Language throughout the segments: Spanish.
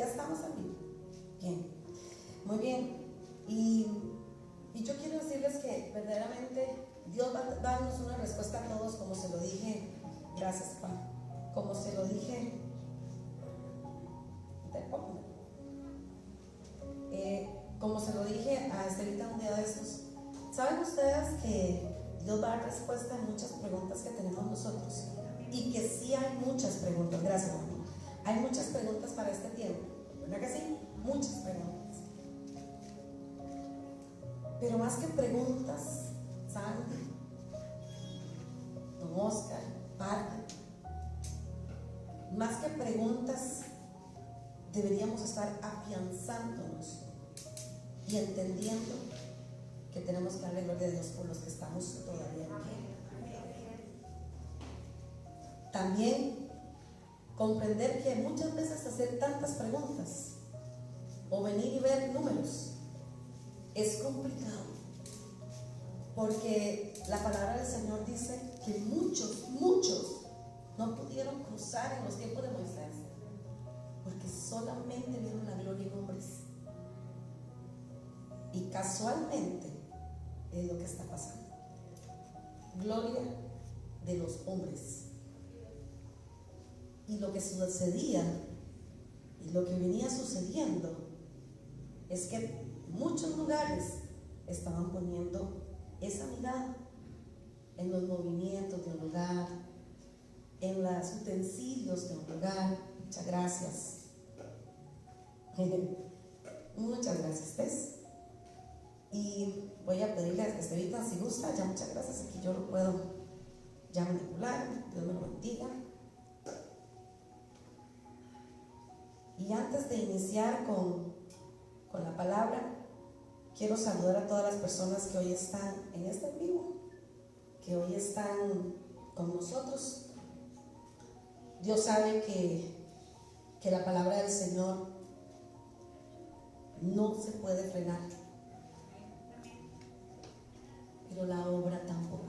Ya estamos en vivo. Bien, muy bien. Y yo quiero decirles que verdaderamente Dios va a darnos una respuesta a todos, como se lo dije. Gracias, Juan. Como se lo dije. Como se lo dije a Estelita un día de estos. ¿Saben ustedes que Dios va a dar respuesta a muchas preguntas que tenemos nosotros? Y que sí hay muchas preguntas. Gracias, Juan. Hay muchas preguntas para este tiempo, ¿verdad que sí? Muchas preguntas. Pero más que preguntas, Sandy, don Oscar, Parque, más que preguntas, deberíamos estar afianzándonos y entendiendo que tenemos que darle gloria a Dios por los que estamos todavía en pie. También comprender que muchas veces hacer tantas preguntas o venir y ver números es complicado, porque la palabra del Señor dice que muchos no pudieron cruzar en los tiempos de Moisés porque solamente vieron la gloria en hombres. Y casualmente es lo que está pasando. Gloria de los hombres. Y lo que sucedía y lo que venía sucediendo es que muchos lugares estaban poniendo esa mirada en los movimientos de un lugar, en los utensilios de un lugar. Muchas gracias. Muchas gracias, ¿ves? Y voy a pedirle a Estelita, si gusta, ya muchas gracias, aquí yo lo puedo ya manipular. Dios me lo bendiga. Y antes de iniciar con la palabra, quiero saludar a todas las personas que hoy están en este en vivo, que hoy están con nosotros. Dios sabe que la palabra del Señor no se puede frenar, pero la obra tampoco.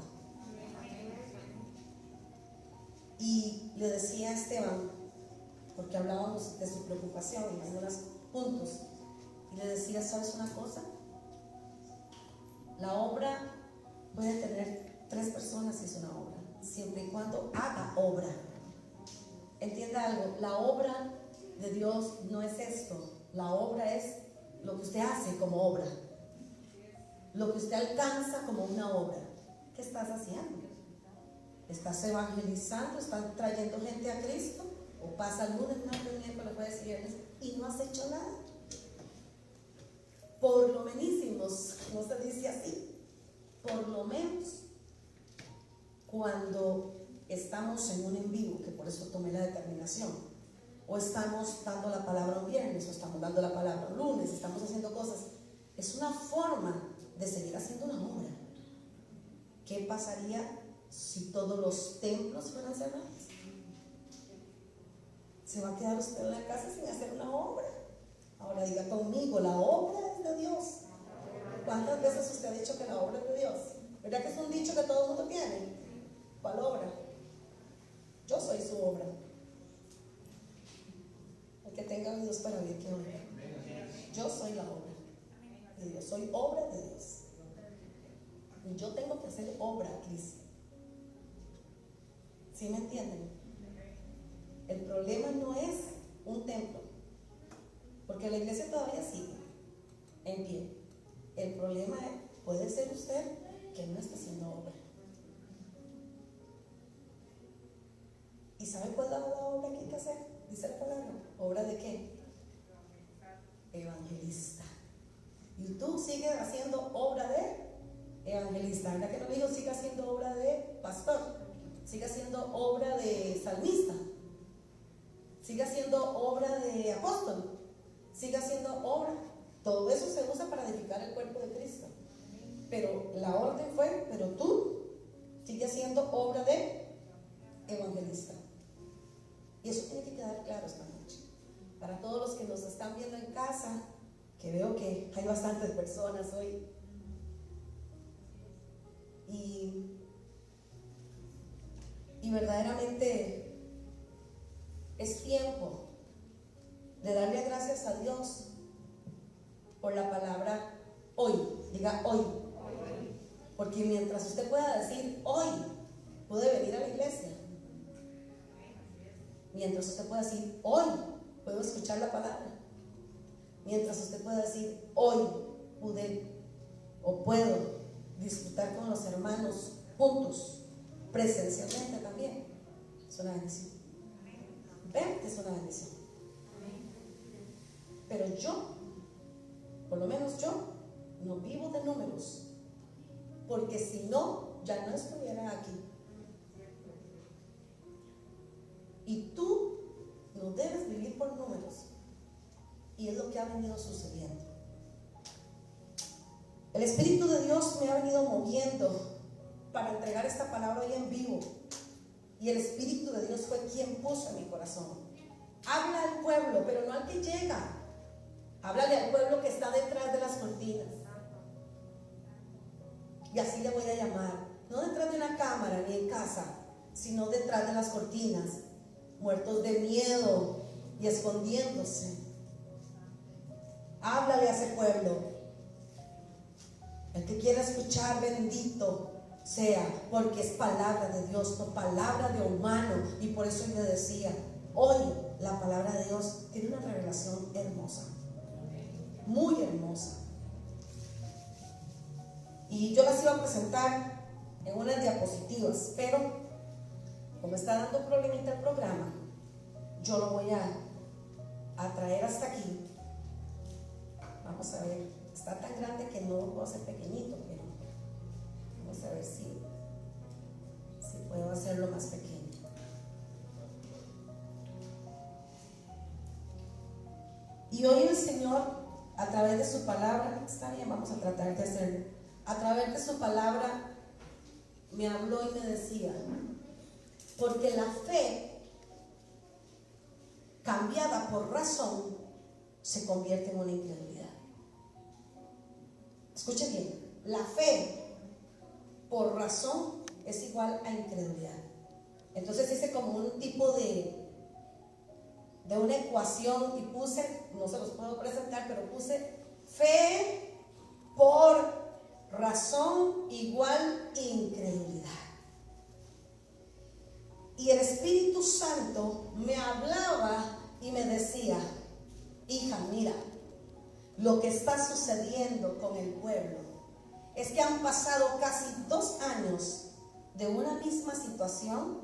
Y le decía a Esteban, porque hablábamos de su preocupación en algunos puntos, y le decía, ¿sabes una cosa? La obra puede tener 3 personas si es una obra, siempre y cuando haga obra. Entienda algo, la obra de Dios no es esto. La obra es lo que usted hace como obra, lo que usted alcanza como una obra. ¿Qué estás haciendo? ¿Estás evangelizando? ¿Estás trayendo gente a Cristo? ¿O pasa el lunes, martes, miércoles, jueves y viernes y no has hecho nada? Por lo menos, no se dice así, por lo menos cuando estamos en un en vivo, que por eso tomé la determinación, o estamos dando la palabra un viernes, o estamos dando la palabra un lunes, estamos haciendo cosas, es una forma de seguir haciendo una obra. ¿Qué pasaría si todos los templos fueran cerrados? Se va a quedar usted en la casa sin hacer una obra. Ahora diga conmigo, la obra es de Dios. ¿Cuántas veces usted ha dicho que la obra es de Dios? ¿Verdad que es un dicho que todo el mundo tiene? ¿Cuál obra? Yo soy su obra. El que tenga oídos para oír, que oiga. Yo soy la obra de Dios, soy obra de Dios. Y yo tengo que hacer obra a Cristo. ¿Sí me entienden? El problema no es un templo, porque la iglesia todavía sigue en pie. El problema puede ser usted que no está haciendo obra. ¿Y sabe cuál es la obra que hay que hacer? Dice la palabra. ¿Obra de qué? Evangelista. Y tú sigues haciendo obra de evangelista. ¿Verdad que no digo siga haciendo obra de pastor? Sigue haciendo obra de salmista. Sigue haciendo obra de apóstol. Sigue haciendo obra. Todo eso se usa para edificar el cuerpo de Cristo. Pero la orden fue, pero tú sigue haciendo obra de evangelista. Y eso tiene que quedar claro esta noche. Para todos los que nos están viendo en casa, que veo que hay bastantes personas hoy. Y verdaderamente es tiempo de darle gracias a Dios por la palabra hoy. Diga hoy. Porque mientras usted pueda decir hoy, pude venir a la iglesia. Mientras usted pueda decir hoy, puedo escuchar la palabra. Mientras usted pueda decir hoy, pude o puedo disfrutar con los hermanos juntos, presencialmente también. Es una bendición. Ven que es una bendición. Pero yo, por lo menos yo, no vivo de números. Porque si no, ya no estuviera aquí. Y tú no debes vivir por números. Y es lo que ha venido sucediendo. El Espíritu de Dios me ha venido moviendo para entregar esta palabra hoy en vivo. Y el Espíritu de Dios fue quien puso en mi corazón. Habla al pueblo, pero no al que llega. Háblale al pueblo que está detrás de las cortinas. Y así le voy a llamar. No detrás de una cámara ni en casa, sino detrás de las cortinas, muertos de miedo y escondiéndose. Háblale a ese pueblo. El que quiera escuchar, bendito sea, porque es palabra de Dios, no palabra de humano. Y por eso yo le decía, hoy la palabra de Dios tiene una revelación hermosa, muy hermosa. Y yo las iba a presentar en unas diapositivas, pero como está dando problemita el programa, yo lo voy a traer hasta aquí. Vamos a ver, está tan grande que no lo puedo hacer pequeñito, pero vamos a ver si puedo hacerlo más pequeño. Y hoy el Señor, a través de su palabra, está bien, vamos a tratar de hacerlo. A través de su palabra me habló y me decía, porque la fe cambiada por razón se convierte en una incredulidad. Escuche bien, la fe por razón es igual a incredulidad. Entonces hice como un tipo de una ecuación y puse, no se los puedo presentar, pero puse fe por razón igual incredulidad. Y el Espíritu Santo me hablaba y me decía, hija, mira, lo que está sucediendo con el pueblo es que han pasado casi 2 años de una misma situación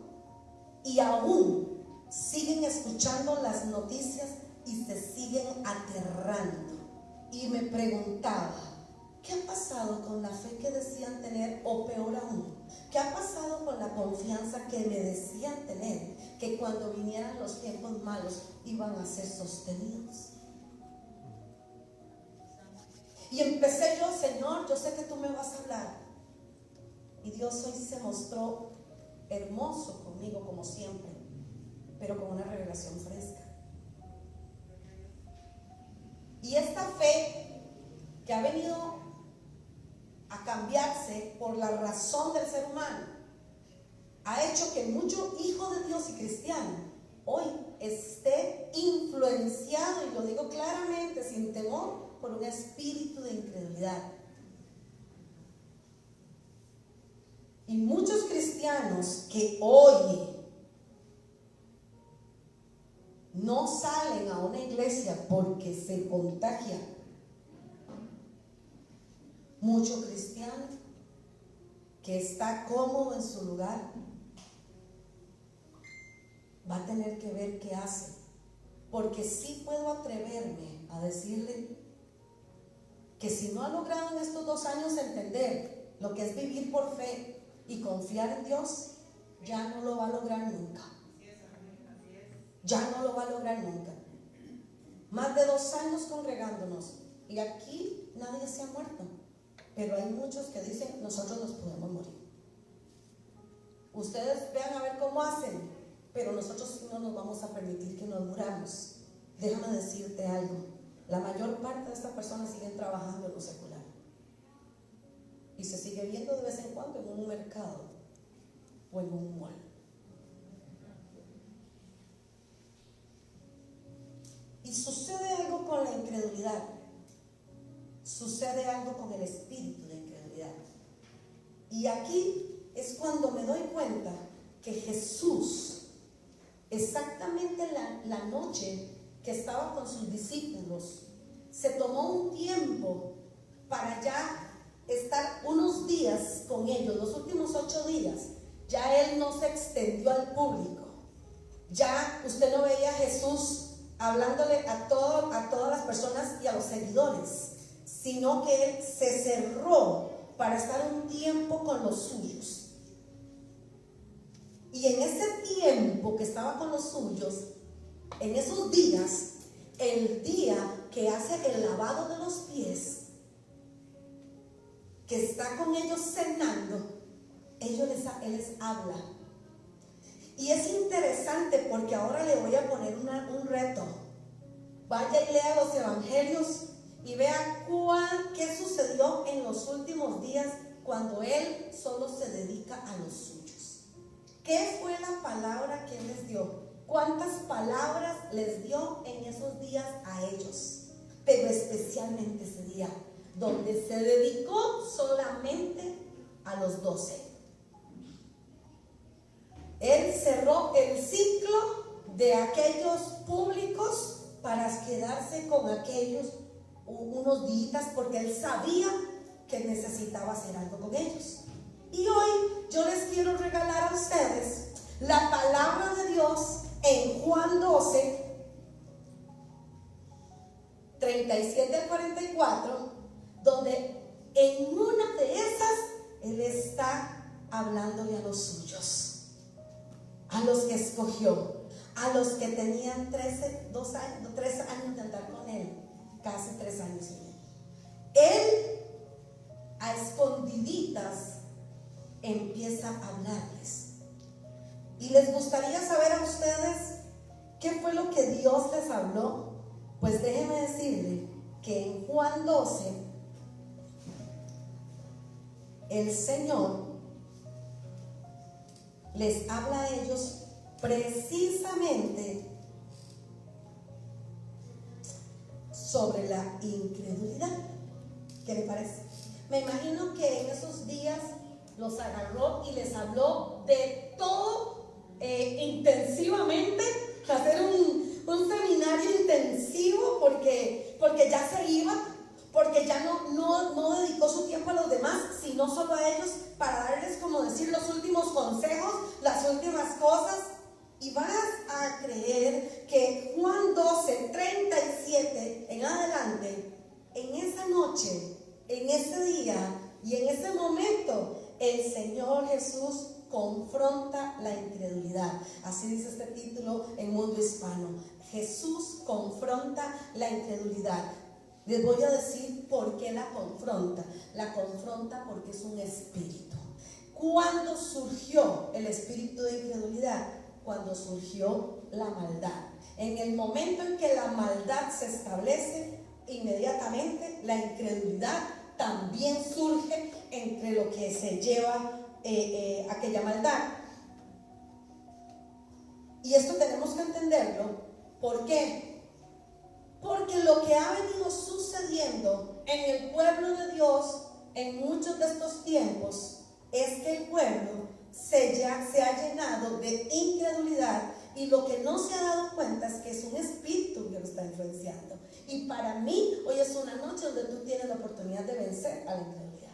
y aún siguen escuchando las noticias y se siguen aterrando. Y me preguntaba, ¿qué ha pasado con la fe que decían tener? O peor aún, ¿qué ha pasado con la confianza que me decían tener? Que cuando vinieran los tiempos malos iban a ser sostenidos. Y empecé yo, Señor, yo sé que tú me vas a hablar. Y Dios hoy se mostró hermoso conmigo como siempre, pero con una revelación fresca. Y esta fe que ha venido a cambiarse por la razón del ser humano ha hecho que mucho hijo de Dios y cristiano hoy esté influenciado, y lo digo claramente, sin temor, por un espíritu de incredulidad. Y muchos cristianos que hoy no salen a una iglesia porque se contagian. Mucho cristiano que está cómodo en su lugar va a tener que ver qué hace. Porque sí puedo atreverme a decirle que si no ha logrado en estos 2 años entender lo que es vivir por fe y confiar en Dios, ya no lo va a lograr nunca. Ya no lo va a lograr nunca. Más de 2 años congregándonos y aquí nadie se ha muerto, pero hay muchos que dicen, nosotros nos podemos morir. Ustedes vean a ver cómo hacen, pero nosotros no nos vamos a permitir que nos muramos. Déjame decirte algo, la mayor parte de estas personas siguen trabajando en lo secular y se sigue viendo de vez en cuando en un mercado o en un mall. Y sucede algo con la incredulidad. Sucede algo con el espíritu de incredulidad. Y aquí es cuando me doy cuenta que Jesús, exactamente la noche que estaba con sus discípulos, se tomó un tiempo para ya estar unos días con ellos, los últimos 8 días. Ya Él no se extendió al público. Ya usted no veía a Jesús hablándole a todas las personas y a los seguidores, sino que Él se cerró para estar un tiempo con los suyos. Y en ese tiempo que estaba con los suyos, en esos días, el día que hace el lavado de los pies, que está con ellos cenando, Él les habla. Y es interesante porque ahora le voy a poner un reto. Vaya y lea los evangelios y vea qué sucedió en los últimos días cuando Él solo se dedica a los suyos. ¿Qué fue la palabra que Él les dio? ¿Cuántas palabras les dio en esos días a ellos? Pero especialmente ese día, donde se dedicó solamente a los 12. Él cerró el ciclo de aquellos públicos para quedarse con aquellos unos días, porque Él sabía que necesitaba hacer algo con ellos. Y hoy yo les quiero regalar a ustedes la palabra de Dios en Juan 12, 37 al 44, donde en una de esas Él está hablándole a los suyos, a los que escogió, a los que tenían 3 años de andar con Él, casi 3 años y medio. Él a escondiditas empieza a hablarles. Y les gustaría saber a ustedes qué fue lo que Dios les habló. Pues déjenme decirle que en Juan 12 el Señor les habla a ellos precisamente sobre la incredulidad. ¿Qué le parece? Me imagino que en esos días los agarró y les habló de todo intensivamente, hacer un seminario intensivo porque ya se iba, porque ya no dedicó su tiempo a los demás, sino solo a ellos, para darles, como decir, los últimos consejos, las últimas cosas. Y vas a creer que Juan 12, 37 en adelante, en esa noche, en ese día y en ese momento, el Señor Jesús confronta la incredulidad. Así dice este título en Mundo Hispano. Jesús confronta la incredulidad. Les voy a decir por qué la confronta. La confronta porque es un espíritu. ¿Cuándo surgió el espíritu de incredulidad? Cuando surgió la maldad. En el momento en que la maldad se establece, inmediatamente la incredulidad también surge entre lo que se lleva aquella maldad. Y esto tenemos que entenderlo. ¿Por qué? Porque lo que ha venido sucediendo en el pueblo de Dios en muchos de estos tiempos es que el pueblo se ha llenado de incredulidad, y lo que no se ha dado cuenta es que es un espíritu que lo está influenciando. Y para mí hoy es una noche donde tú tienes la oportunidad de vencer a la incredulidad.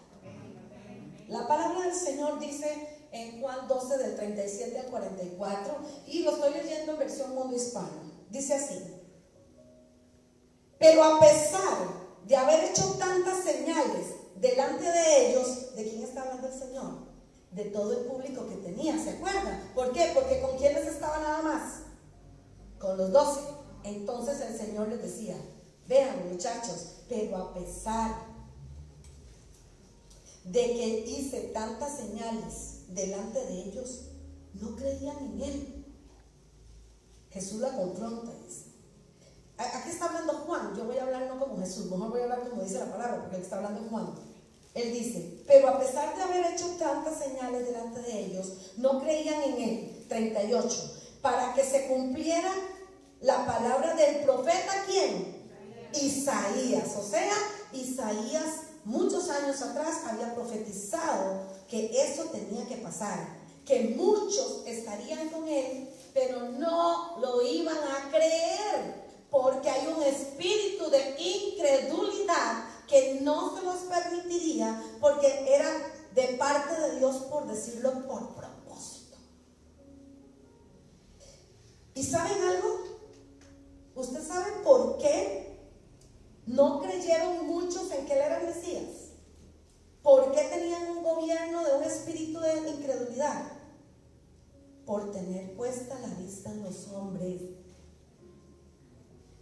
La palabra del Señor dice en Juan 12 del 37 al 44, y lo estoy leyendo en versión Mundo Hispano. Dice así: pero a pesar de haber hecho tantas señales delante de ellos, ¿de quién está hablando el Señor? De todo el público que tenía, ¿se acuerdan? ¿Por qué? Porque ¿con quiénes estaba nada más? Con los 12. Entonces el Señor les decía: vean, muchachos, pero a pesar de que hice tantas señales delante de ellos, no creían en Él. Jesús la confronta, dice. Aquí está hablando Juan. Yo voy a hablar no como Jesús, mejor voy a hablar como dice la palabra, porque aquí está hablando Juan. Él dice: pero a pesar de haber hecho tantas señales delante de ellos, no creían en Él. 38. Para que se cumpliera la palabra del profeta, ¿quién? Isaías. O sea, Isaías muchos años atrás había profetizado que eso tenía que pasar, que muchos estarían con él, pero no lo iban a creer, porque hay un espíritu de incredulidad que no se los permitiría, porque era de parte de Dios, por decirlo, por propósito. ¿Y saben algo? ¿Usted sabe por qué no creyeron muchos en que él era el Mesías? ¿Por qué tenían un gobierno de un espíritu de incredulidad? Por tener puesta la vista en los hombres,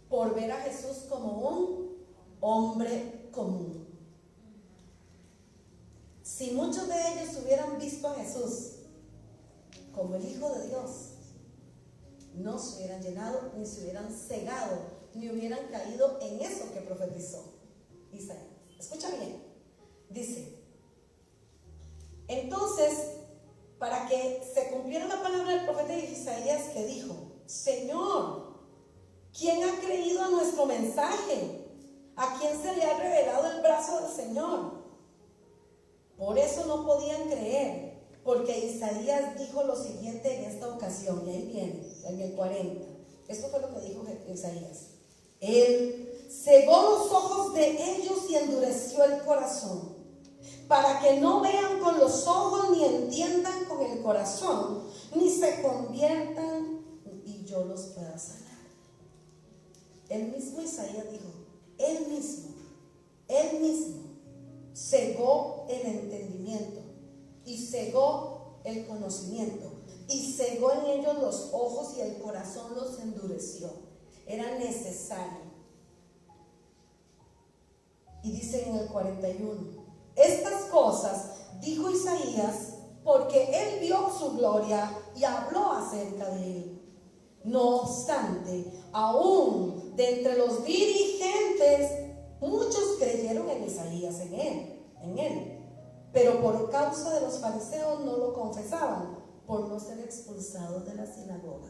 por ver a Jesús como un hombre común. Si muchos de ellos hubieran visto a Jesús como el Hijo de Dios, no se hubieran llenado, ni se hubieran cegado, ni hubieran caído en eso que profetizó Isaías. Escucha bien, dice: entonces, para que se cumpliera la palabra del profeta Isaías, que dijo: Señor, ¿quién ha creído a nuestro mensaje? ¿A quién se le ha revelado el brazo del Señor? Por eso no podían creer, porque Isaías dijo lo siguiente en esta ocasión, y ahí viene, en el 40. Esto fue lo que dijo Isaías: Él cegó los ojos de ellos y endureció el corazón, para que no vean con los ojos, ni entiendan con el corazón, ni se conviertan y yo los pueda sanar. El mismo Isaías dijo, él mismo cegó el entendimiento y cegó el conocimiento y cegó en ellos los ojos y el corazón los endureció. Era necesario. Y dice en el 41: estas cosas dijo Isaías porque él vio su gloria y habló acerca de él. No obstante, aún de entre los dirigentes, muchos creyeron en Isaías, en él. Pero por causa de los fariseos no lo confesaban, por no ser expulsados de la sinagoga.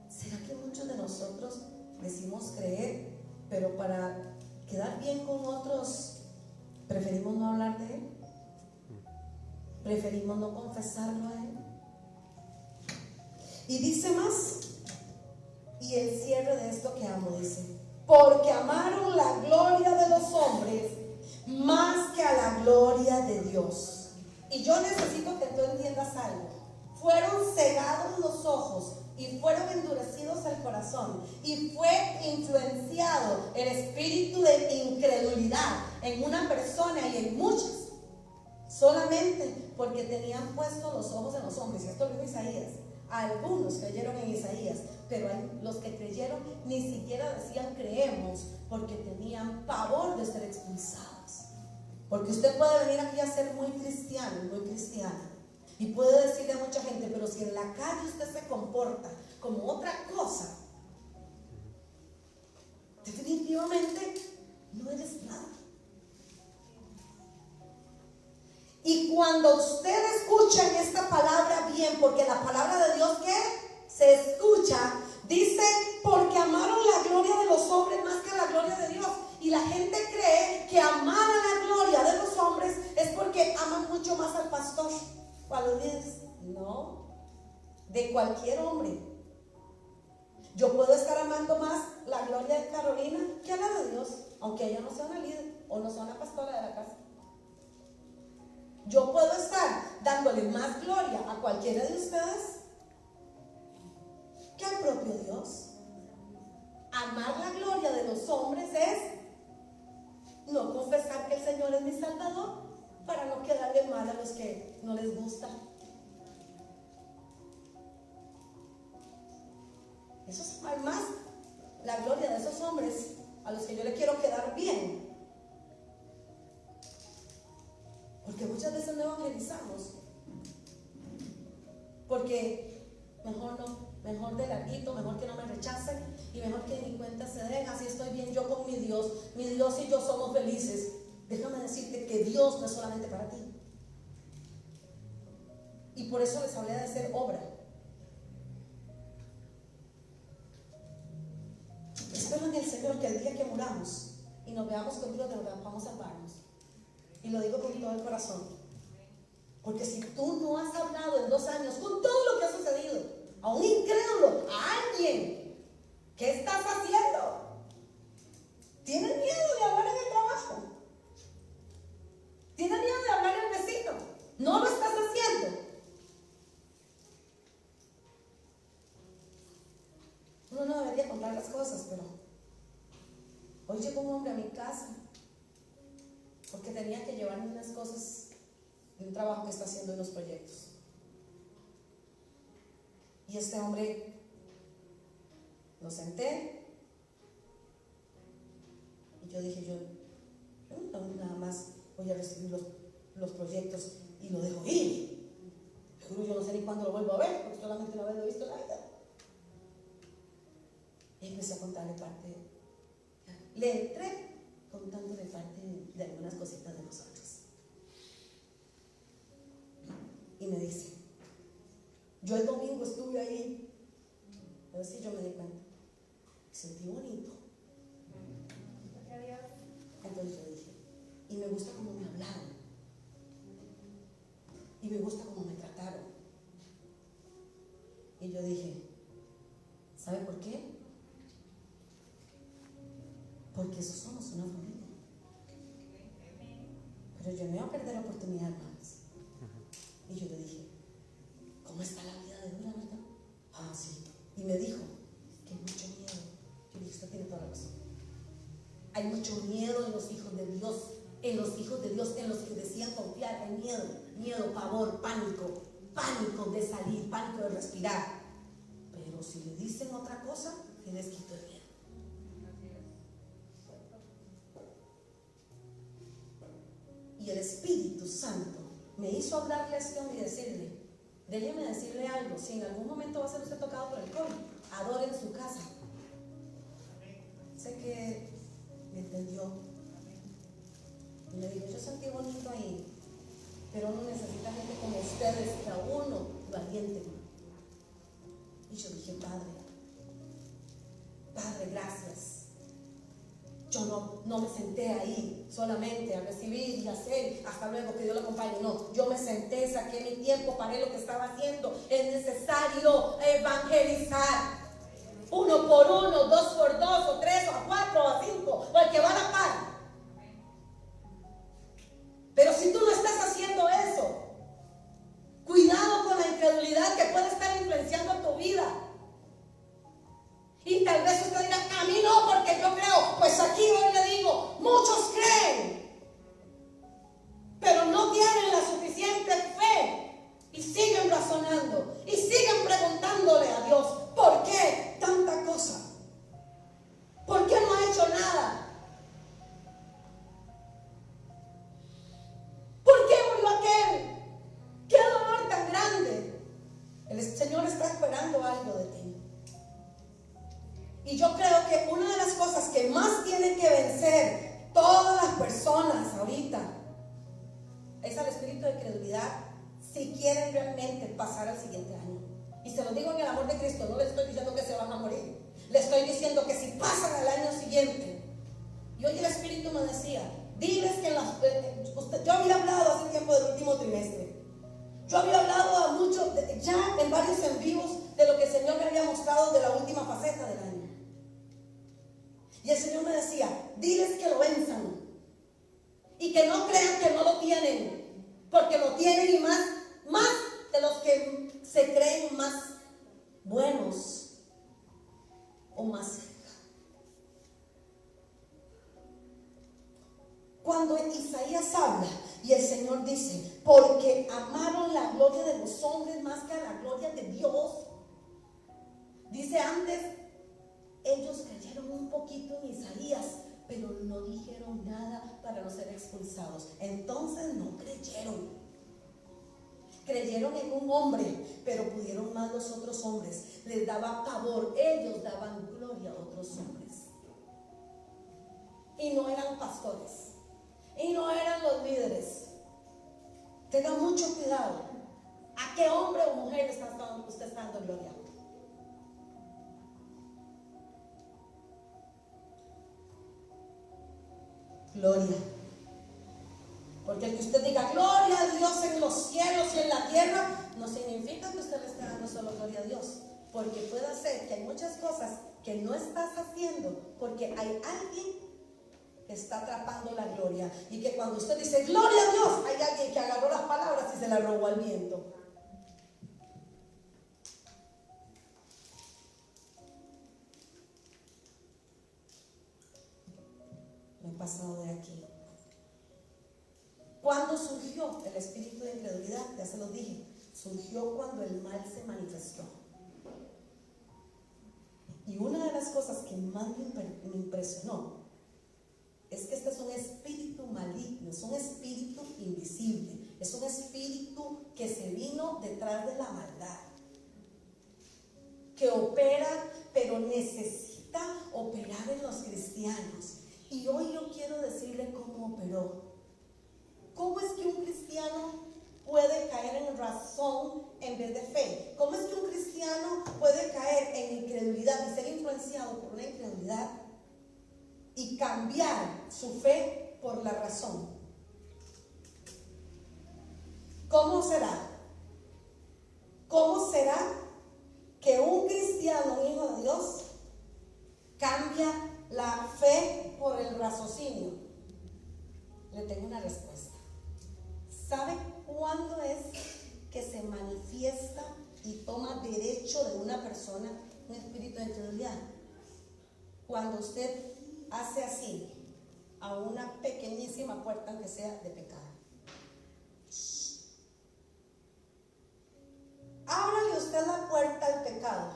¿Será que muchos de nosotros decimos creer, pero para quedar bien con otros preferimos no hablar de él? Preferimos no confesarlo a él. Y dice más, y el cierre de esto que amo, dice: porque amaron la gloria de los hombres más que a la gloria de Dios. Y yo necesito que tú entiendas algo. Fueron cegados los ojos y fueron endurecidos el corazón, y fue influenciado el espíritu de incredulidad en una persona y en muchas, solamente porque tenían puestos los ojos en los hombres. Y esto lo dijo Isaías. Algunos creyeron en Isaías, pero los que creyeron ni siquiera decían creemos, porque tenían pavor de ser expulsados. Porque usted puede venir aquí a ser muy cristiano, muy cristiana, y puede decirle a mucha gente, pero si en la calle usted se comporta como otra cosa, definitivamente no eres nada. Y cuando usted escucha en esta palabra bien, porque la palabra de Dios que se escucha, dice: porque amaron la gloria de los hombres más que a la gloria de Dios. Y la gente cree que amar a la gloria de los hombres es porque aman mucho más al pastor o a los líderes. No, de cualquier hombre. Yo puedo estar amando más la gloria de Carolina que a la de Dios, aunque ella no sea una líder o no sea una pastora de la casa. Yo puedo estar dándole más gloria a cualquiera de ustedes que al propio Dios. Amar la gloria de los hombres es no confesar que el Señor es mi Salvador para no quedarle mal a los que no les gusta. Eso es amar más la gloria de esos hombres a los que yo le quiero quedar bien. Porque muchas veces no evangelizamos, porque mejor de larguito, mejor que no me rechacen, y mejor que mi cuenta se den, así estoy bien yo con mi Dios y yo somos felices. Déjame decirte que Dios no es solamente para ti. Y por eso les hablé de hacer obra. Señor, que el día que muramos y nos veamos contigo, de verdad, vamos a salvarnos. Y lo digo con todo el corazón. Porque si tú no has hablado en 2 años con todo lo que ha sucedido, a un incrédulo, a alguien, ¿qué estás haciendo? ¿Tienes miedo de hablar en el trabajo? ¿Tienes miedo de hablar al vecino? ¿No lo estás haciendo? Uno no debería contar las cosas, pero hoy llegó un hombre a mi casa porque tenía que llevarme unas cosas de un trabajo que está haciendo en los proyectos. Y este hombre, lo senté y yo dije, yo nada más voy a recibir los proyectos y lo dejo ir. Seguro yo no sé ni cuándo lo vuelvo a ver, porque solamente una vez lo he visto en la vida. Y empecé a contarle parte, le entré contándole parte de algunas cositas de nosotros. Y me dice, yo el domingo estuve ahí, a ver si yo me di cuenta, sentí bonito. Entonces yo dije, y me gusta cómo me hablaron, y me gusta cómo me trataron. Y yo dije, ¿sabe por qué? Porque eso somos una familia. Pero yo no iba a perder la oportunidad, hermanos. Y yo le dije, ¿cómo está la vida de dura, verdad? Ah, sí. Y me dijo que hay mucho miedo. Yo le dije, usted tiene toda la razón. Hay mucho miedo en los hijos de Dios, en los hijos de Dios, en los que decían confiar. Hay miedo, pavor, pánico de salir, pánico de respirar. Pero si le dicen otra cosa, tienes que ir bien. Y el Espíritu Santo me hizo hablarle a este hombre y decirle, déjeme decirle algo, si en algún momento va a ser usted tocado por el COVID, adore en su casa. Sé que me entendió. Y me dijo, yo sentí bonito ahí, pero uno necesita gente como ustedes que a uno lo alienten. Y yo dije, Padre, gracias. Yo no me senté ahí solamente a recibir y hacer, hasta luego, que Dios lo acompañe. No, yo me senté, saqué mi tiempo, paré lo que estaba haciendo. Es necesario evangelizar. 1 por 1, 2 por 2, o 3, o a 4, o a 5, o el que va a la par. Pero si tú no estás haciendo eso, cuidado con la incredulidad que puede estar influenciando tu vida. Y tal vez usted dirá, a mí no, porque yo creo. Pues aquí hoy le digo, muchos creen, pero no tienen la suficiente fe. Y siguen razonando, y siguen preguntándole a Dios, ¿por qué tanta cosa? ¿Por qué no ha hecho nada? ¿Por qué murió aquel? ¿Qué dolor tan grande? El Señor está esperando algo de ti. Y yo creo que una de las cosas que más tienen que vencer todas las personas ahorita es al espíritu de credulidad, si quieren realmente pasar al siguiente año. Y se lo digo en el amor de Cristo, no les estoy diciendo que se van a morir, les estoy diciendo que si pasan al año siguiente. Y hoy el Espíritu me decía, diles que yo había hablado hace tiempo del último trimestre. Yo había hablado a muchos, ya en varios en vivos, de lo que el Señor me había mostrado de la última faceta del año. Y el Señor me decía, diles que lo venzan y que no crean que no lo tienen, porque lo tienen, y más de los que se creen más buenos o más cerca. Cuando Isaías habla y el Señor dice, porque amaron la gloria de los hombres más que a la gloria de Dios, dice antes, ellos creyeron un poquito en Isaías, pero no dijeron nada para no ser expulsados. Entonces no creyeron. Creyeron en un hombre, pero pudieron más los otros hombres. Les daba pavor. Ellos daban gloria a otros hombres. Y no eran pastores. Y no eran los líderes. Tenga mucho cuidado. ¿A qué hombre o mujer usted está dando gloria? gloria. Porque el que usted diga gloria a Dios en los cielos y en la tierra, no significa que usted le esté dando solo gloria a Dios. Porque puede ser que hay muchas cosas que no estás haciendo porque hay alguien que está atrapando la gloria. Y que cuando usted dice gloria a Dios, hay alguien que agarró las palabras y se las robó al viento. Me he pasado de aquí. ¿Cuándo surgió el espíritu de incredulidad? Ya se lo dije. Surgió cuando el mal se manifestó. Y una de las cosas que más me impresionó es que este es un espíritu maligno, es un espíritu invisible, es un espíritu que se vino detrás de la maldad, que opera, pero necesita operar en los cristianos. Y hoy yo quiero decirle cómo operó. ¿Cómo es que un cristiano puede caer en razón en vez de fe? ¿Cómo es que un cristiano puede caer en incredulidad y ser influenciado por una incredulidad y cambiar su fe por la razón? ¿Cómo será? ¿Cómo será que un cristiano, un hijo de Dios, cambia la fe por el raciocinio? Le tengo una respuesta. ¿Sabe cuándo es que se manifiesta y toma derecho de una persona un espíritu de incredulidad? Cuando usted hace así a una pequeñísima puerta, aunque sea de pecado. Ábrale usted la puerta al pecado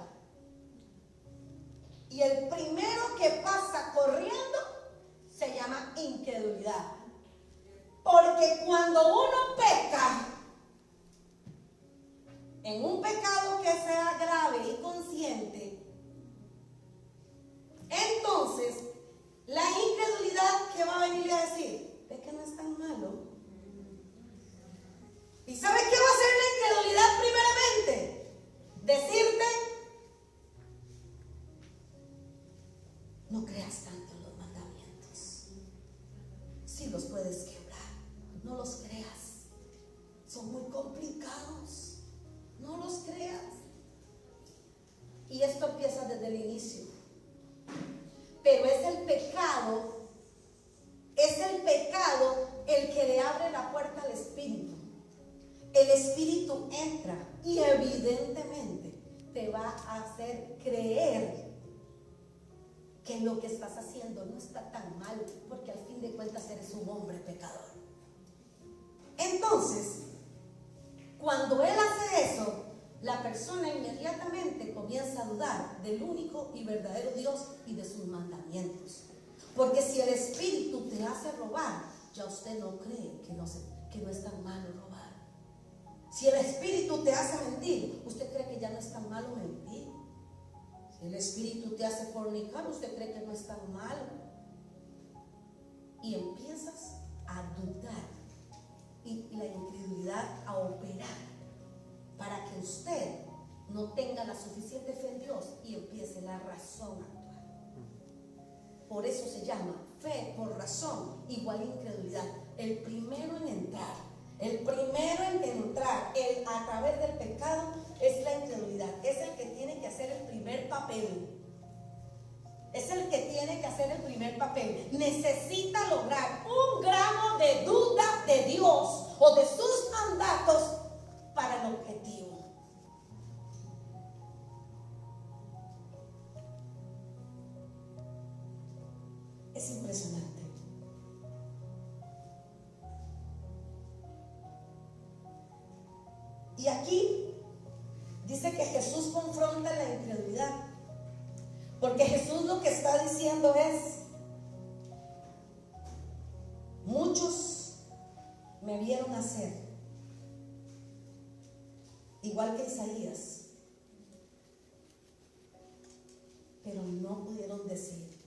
y el primero que pasa corriendo se llama incredulidad. Porque cuando uno peca en un pecado que sea grave y consciente, entonces la incredulidad, ¿qué va a venir a decir? Es que no es tan malo. ¿Y sabe qué va a hacer la incredulidad primeramente? Decirte, no creas tanto en los mandamientos. Sí los puedes quebrar. No los creas, son muy complicados, no los creas. Y esto empieza desde el inicio, pero es el pecado el que le abre la puerta al espíritu. El espíritu entra y evidentemente te va a hacer creer que lo que estás haciendo no está tan mal, porque al fin de cuentas eres un hombre pecador. Entonces, cuando él hace eso, la persona inmediatamente comienza a dudar del único y verdadero Dios y de sus mandamientos. Porque si el espíritu te hace robar, ya usted no cree que no es tan malo robar. Si el espíritu te hace mentir, usted cree que ya no es tan malo mentir. Si el espíritu te hace fornicar, usted cree que no es tan malo. Y empiezas a dudar y la incredulidad a operar para que usted no tenga la suficiente fe en Dios y empiece la razón a actuar. Por eso se llama fe por razón igual incredulidad. El primero en entrar a través del pecado es la incredulidad. Es el que tiene que hacer el primer papel. Necesita lograr un gramo de duda de Dios o de sus mandatos para el objetivo. Es impresionante. Y aquí dice que Jesús confronta la incredulidad. Porque Jesús lo que está diciendo es: muchos me vieron hacer, igual que Isaías, pero no pudieron decir.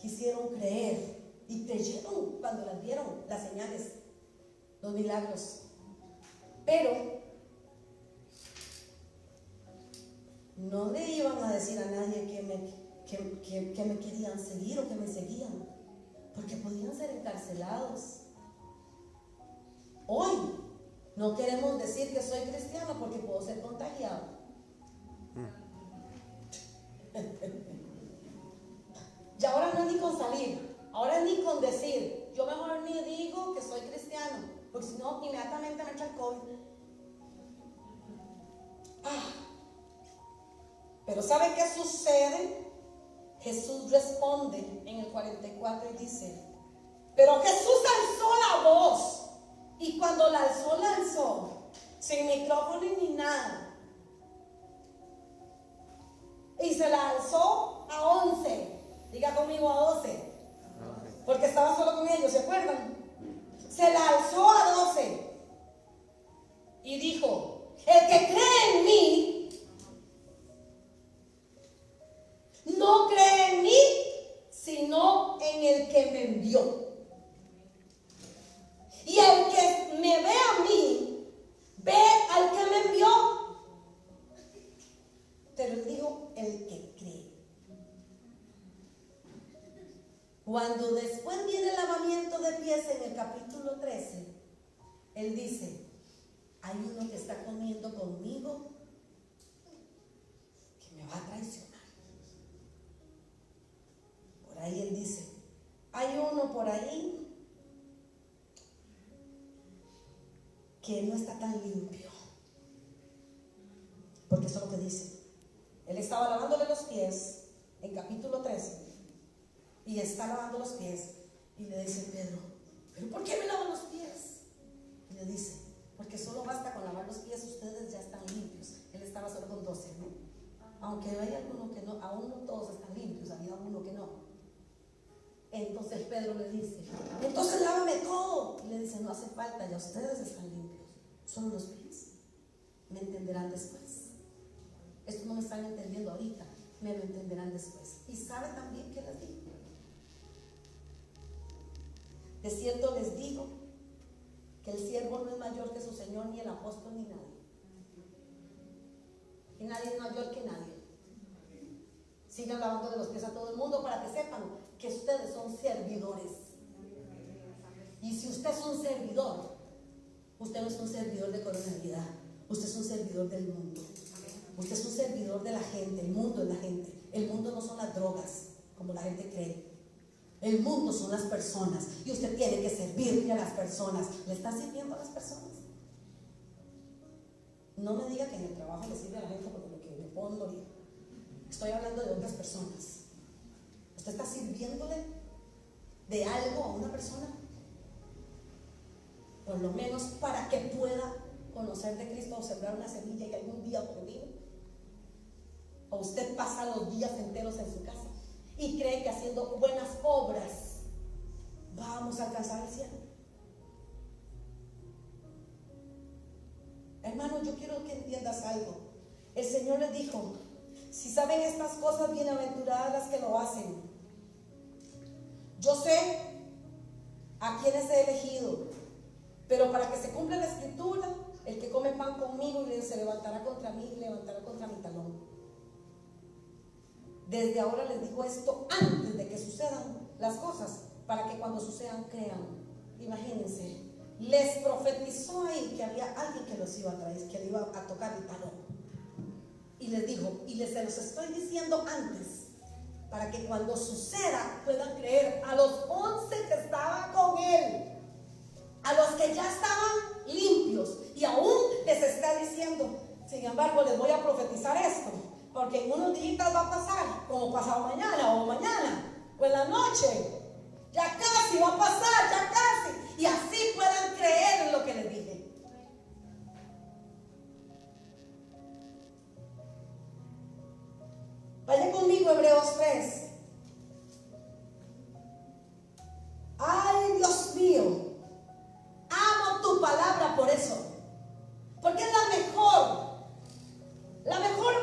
Quisieron creer y creyeron cuando las vieron, las señales, los milagros, pero no le iban a decir a nadie que me querían seguir o que me seguían, porque podían ser encarcelados. encarcelados. Hoy no queremos decir que soy cristiano porque puedo ser contagiado. Y ahora no es ni con salir, ahora es ni con decir. Yo mejor ni digo que soy cristiano, porque si no, inmediatamente me entra el COVID. Pero ¿sabe qué sucede? Jesús responde en el 44 y dice: pero Jesús alzó la voz, y cuando la alzó, sin micrófono ni nada, y se la alzó a 11, diga conmigo a 12, porque estaba solo con ellos, ¿se acuerdan? Se la alzó a 12 y dijo: el que cree en mí, no cree en mí, sino en el que me envió. Y el que me ve a mí, ve al que me envió. Pero él dijo: el que cree. Cuando después viene el lavamiento de pies en el capítulo 13, él dice: hay uno que está comiendo conmigo que me va a traicionar. Por ahí él dice: hay uno por ahí que no está tan limpio. Porque eso es lo que dice. Él estaba lavándole los pies en capítulo 13 y está lavando los pies y le dice Pedro: ¿pero por qué me lavan los pies? Y le dice: porque solo basta con lavar los pies, ustedes ya están limpios. Él estaba solo con 12, ¿no? Aunque hay algunos que no, aún no todos están limpios, había uno que no. Entonces Pedro le dice: entonces lávame todo. Y le dice: no hace falta, ya ustedes están limpios, solo los pies. Me entenderán después. Esto no me están entendiendo ahorita, me lo entenderán después. Y sabe también que les digo: de cierto les digo que el siervo no es mayor que su señor, ni el apóstol, ni nadie. Y nadie es mayor que nadie. Sigan lavando de los pies a todo el mundo para que sepan que ustedes son servidores. Y si usted es un servidor, usted no es un servidor de coronalidad, usted es un servidor del mundo. Usted es un servidor de la gente. El mundo es la gente. El mundo no son las drogas, como la gente cree. El mundo son las personas. Y usted tiene que servirle a las personas. ¿Le está sirviendo a las personas? No me diga que en el trabajo le sirve a la gente porque lo que me puedo morir. Estoy hablando de otras personas. ¿Usted está sirviéndole de algo a una persona? Por lo menos para que pueda conocer de Cristo o sembrar una semilla y algún día morir. O usted pasa los días enteros en su casa y cree que haciendo buenas obras vamos a alcanzar el cielo. Hermano, yo quiero que entiendas algo. El Señor le dijo: si saben estas cosas, bienaventuradas las que lo hacen. Yo sé a quienes he elegido, pero para que se cumpla la escritura, el que come pan conmigo se levantará contra mí y levantará contra mi talón. Desde ahora les digo esto antes de que sucedan las cosas, para que cuando sucedan crean. Imagínense, les profetizó ahí que había alguien que los iba a traer, que le iba a tocar el talón. Y les dijo: y se los estoy diciendo antes, para que cuando suceda puedan creer. A los 11 que estaban con él, a los que ya estaban limpios, y aún les está diciendo: sin embargo, les voy a profetizar esto, porque en unos días va a pasar, como pasado mañana o en la noche. Ya casi va a pasar, ya casi. Y así puedan creer en lo que les dije. Vaya conmigo, Hebreos 3. Ay, Dios mío, amo tu palabra por eso, porque es la mejor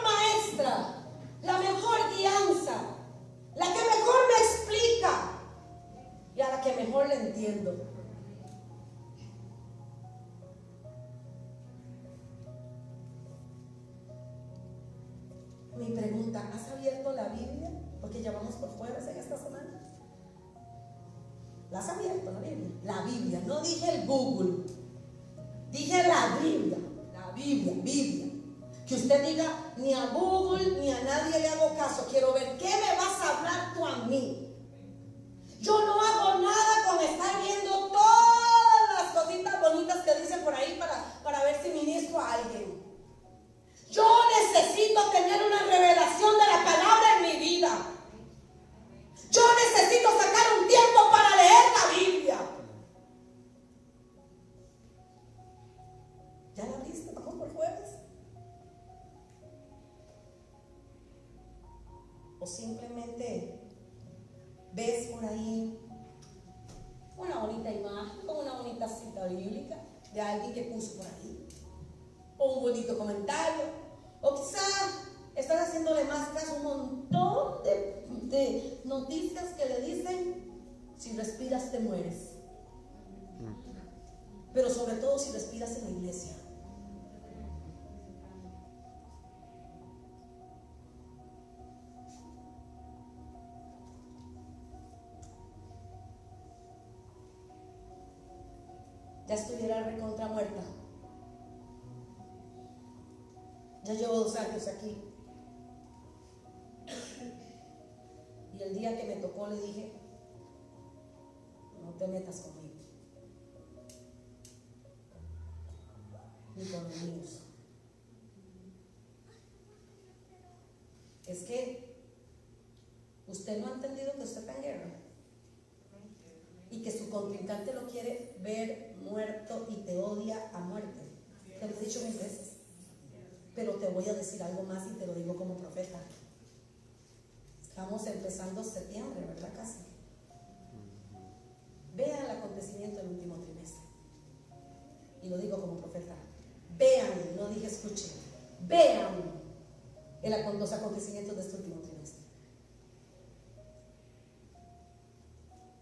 maestra, la mejor guianza, la que mejor me explica y a la que mejor le entiendo. Mi pregunta: ¿has abierto la Biblia? Porque ya vamos por jueves en esta semana. ¿La has abierto la Biblia? La Biblia, no dije el Google, dije la Biblia, Biblia. Que usted diga, ni a Google ni a nadie le hago caso, quiero ver qué me vas a hablar tú a mí. Yo no hago nada con estar viendo todas las cositas bonitas que dicen por ahí para ver si ministro a alguien. Yo necesito tener una revelación de la palabra en mi vida. Yo necesito sacar un tiempo para leer la Biblia. ¿Ya la viste? Vamos por jueves. O simplemente ves por ahí una bonita imagen o una bonita cita bíblica de alguien que puso por ahí, o un bonito comentario, o quizás estás haciéndole más caso a un montón de noticias que le dicen: si respiras te mueres. Pero sobre todo si respiras en la iglesia. Ya estuviera recontra muerta. Ya llevo 2 años aquí. Y el día que me tocó le dije: no te metas conmigo, ni con los míos. Es que usted no ha entendido que usted está en guerra y que su contrincante lo quiere ver muerto y te odia a muerte. Te lo he dicho 1000 veces, pero te voy a decir algo más y te lo digo como profeta. Estamos empezando septiembre, ¿verdad? Casi. Vean el acontecimiento del último trimestre. Y lo digo como profeta. Vean, no dije escuchen. Vean los acontecimientos de este último trimestre.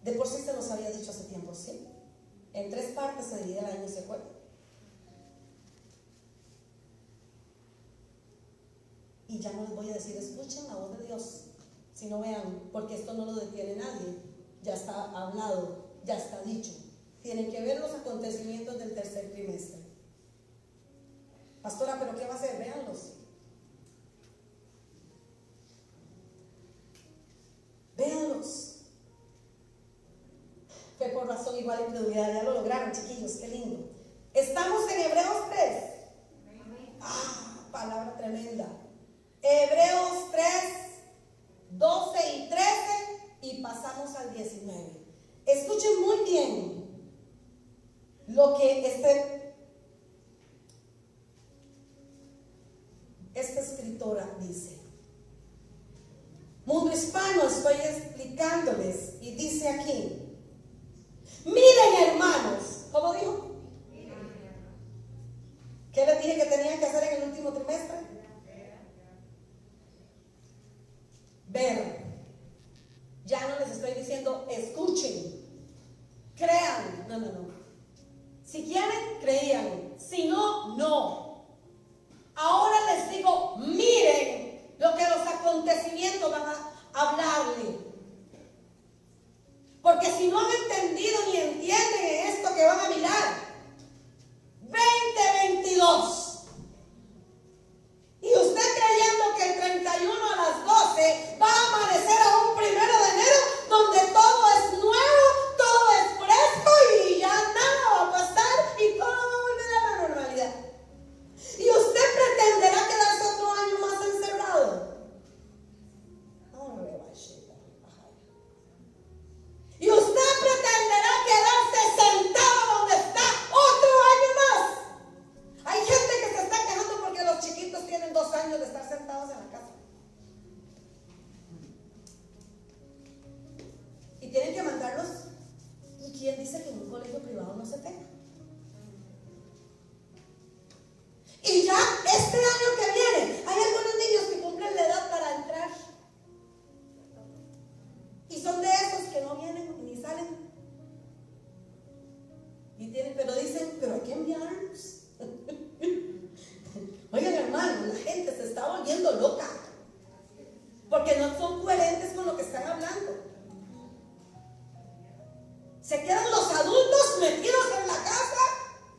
De por sí se los había dicho hace tiempo, ¿sí? En 3 partes se divide el año, ¿se acuerdan? Y ya no les voy a decir, escuchen la voz de Dios, sino vean, porque esto no lo detiene nadie. Ya está hablado, ya está dicho. Tienen que ver los acontecimientos del 3er trimestre. Pastora, ¿pero qué va a hacer? Véanlos. Véanlos. Fue por razón igual de incredulidad. Ya lo lograron, chiquillos, qué lindo. Estamos en Hebreos 3. Palabra tremenda. Hebreos 3, 12 y 13, y pasamos al 19. Escuchen muy bien lo que esta escritora dice. Mundo hispano, estoy explicándoles, y dice aquí: miren, hermanos, ¿cómo dijo? ¿Qué les dije que tenían que hacer en el último trimestre? Ver. Ya no les estoy diciendo escuchen, crean. No. Si quieren, creían. Si no, no. Ahora les digo, miren lo que los acontecimientos van a hablarle. Porque si no han entendido ni entienden en esto que van a mirar, 2022. Y usted creyendo que el 31 a las 12 va a amanecer a un 1 de enero donde todo es nuevo, todo es fresco y ya nada va a pasar y todo va a volver a la normalidad. Y usted pretenderá quedarse otro año más encerrado. Y usted pretenderá quedarse sentado donde está otro año más. Hay gente que se está quejando porque los chiquitos tienen 2 años de estar sentados en la casa. Y tienen que mandarlos. ¿Y quién dice que en un colegio privado no se pega? Y ya este año que viene, hay algunos niños que cumplen la edad para entrar. Y son de esos que no vienen ni salen. Y pero dicen, pero hay que enviarlos. Oigan, hermano, la gente se está volviendo loca. Porque no son coherentes con lo que están hablando. Se quedan los adultos metidos en la casa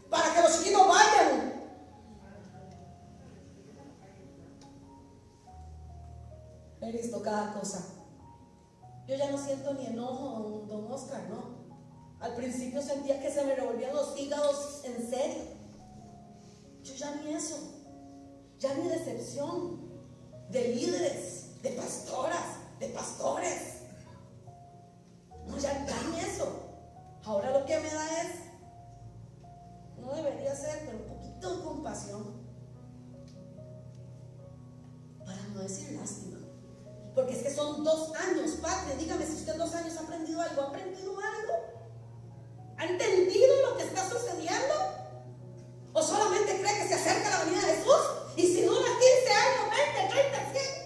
para que los chiquitos vayan. He visto cada cosa. Yo ya no siento ni enojo, don Oscar, ¿no? Al principio sentía que se me revolvían los hígados en serio. Yo ya ni eso. Ya ni decepción de líderes, de pastoras, de pastores. No, ya ni eso. Ahora lo que me da es, no debería ser, pero un poquito de compasión. Para no decir lástima. Porque es que son 2 años, padre. Dígame si usted en 2 años ha aprendido algo. ¿Ha aprendido algo? ¿Ha entendido lo que está sucediendo? ¿O solamente cree que se acerca la venida de Jesús? Y si dura 15 años, 20, 30, 100.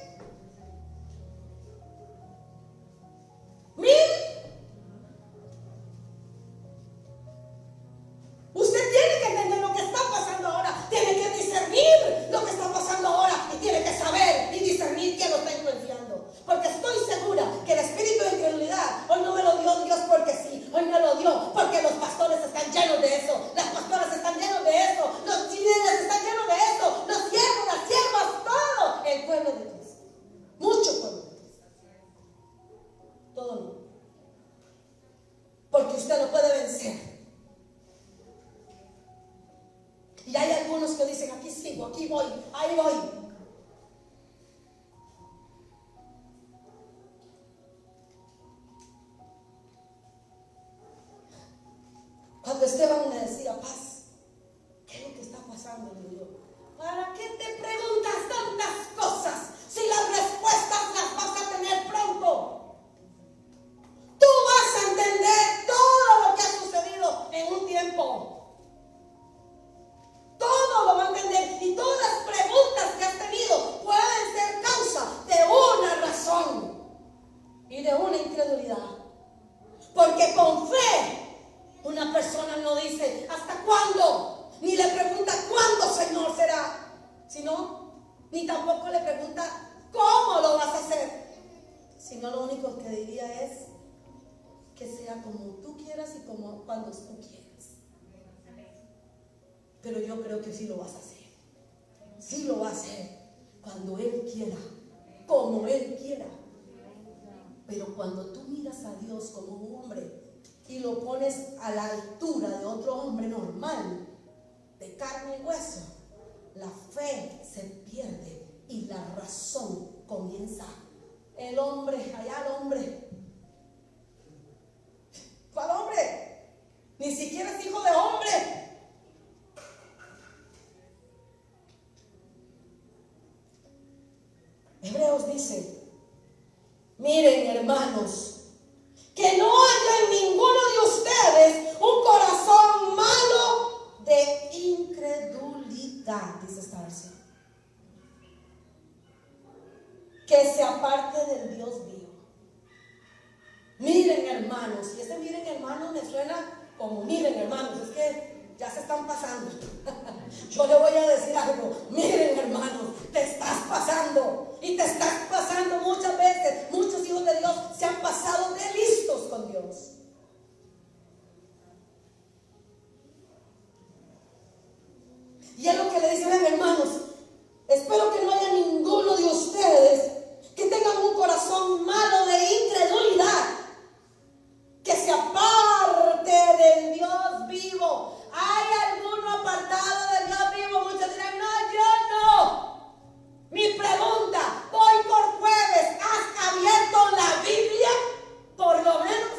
Usted tiene que entender lo que está pasando ahora. Tiene que discernir lo que está pasando ahora. Y tiene que saber y discernir quién lo está influenciando. Porque estoy segura que el espíritu de incredulidad hoy no me lo dio Dios porque sí. Hoy me lo dio porque los pastores están llenos de eso. Las pastoras están llenos de eso. Los líderes están llenos de eso. Los siervos, las siervas, todo. El pueblo de Dios. Mucho pueblo de Dios. Todo no. Porque usted lo puede vencer. Y hay algunos que dicen, aquí sigo, aquí voy, ahí voy. Cuando Esteban me decía, paz, ¿qué es lo que está pasando? Le digo, ¿para qué te preguntas tantas cosas si las respuestas las vas a tener pronto? Tú vas a entender todo lo que ha sucedido en un tiempo. Todo lo va a entender. Y todas las preguntas que has tenido pueden ser causa de una razón y de una incredulidad. Porque con fe una persona no dice ¿hasta cuándo? Ni le pregunta ¿cuándo, Señor, será? Sino, ni tampoco le pregunta ¿cómo lo vas a hacer? Sino lo único que diría es que sea como tú quieras y como cuando tú quieras. Pero yo creo que sí lo vas a hacer. Sí lo va a hacer cuando Él quiera, como Él quiera. Pero cuando tú miras a Dios como un hombre y lo pones a la altura de otro hombre normal, de carne y hueso, la fe se pierde y la razón comienza. El hombre, allá el hombre. ¿Cuál hombre? Ni siquiera es hijo de hombre. Hebreos dice, miren hermanos, que no haya en ninguno de ustedes un corazón malo de incredulidad, dice esta versión, que se aparte del Dios vivo. Miren hermanos, y ese miren hermanos me suena como miren hermanos, es que ya se están pasando. Yo le voy a decir algo, miren hermanos, te estás pasando y te estás pasando muchas veces. Muchos hijos de Dios se han pasado de listos con Dios. Y es lo que le dicen hermanos, espero que no haya ninguno de ustedes que tengan un corazón malo de incredulidad, que se aparte del Dios vivo. ¿Hay alguno apartado del Dios vivo? Muchos dirán, no, yo no. Mi pregunta, voy por jueves, ¿has abierto la Biblia? Por lo menos.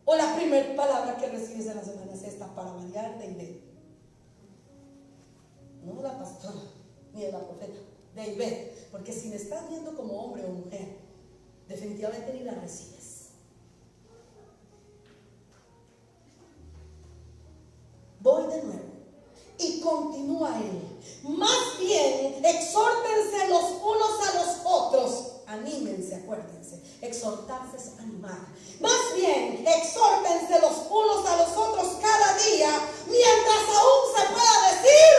O la primera palabra que recibes en la semana es esta, para variar, de Ivette. No de la pastora, ni de la profeta, de Ivette. Porque si me estás viendo como hombre o mujer, definitivamente ni la recibes. Voy de nuevo. Y continúa él. Más bien, exhórtense los unos a los otros. Anímense, acuérdense. Exhortarse es animar. Más bien, exhórtense los unos a los otros cada día, mientras aún se pueda decir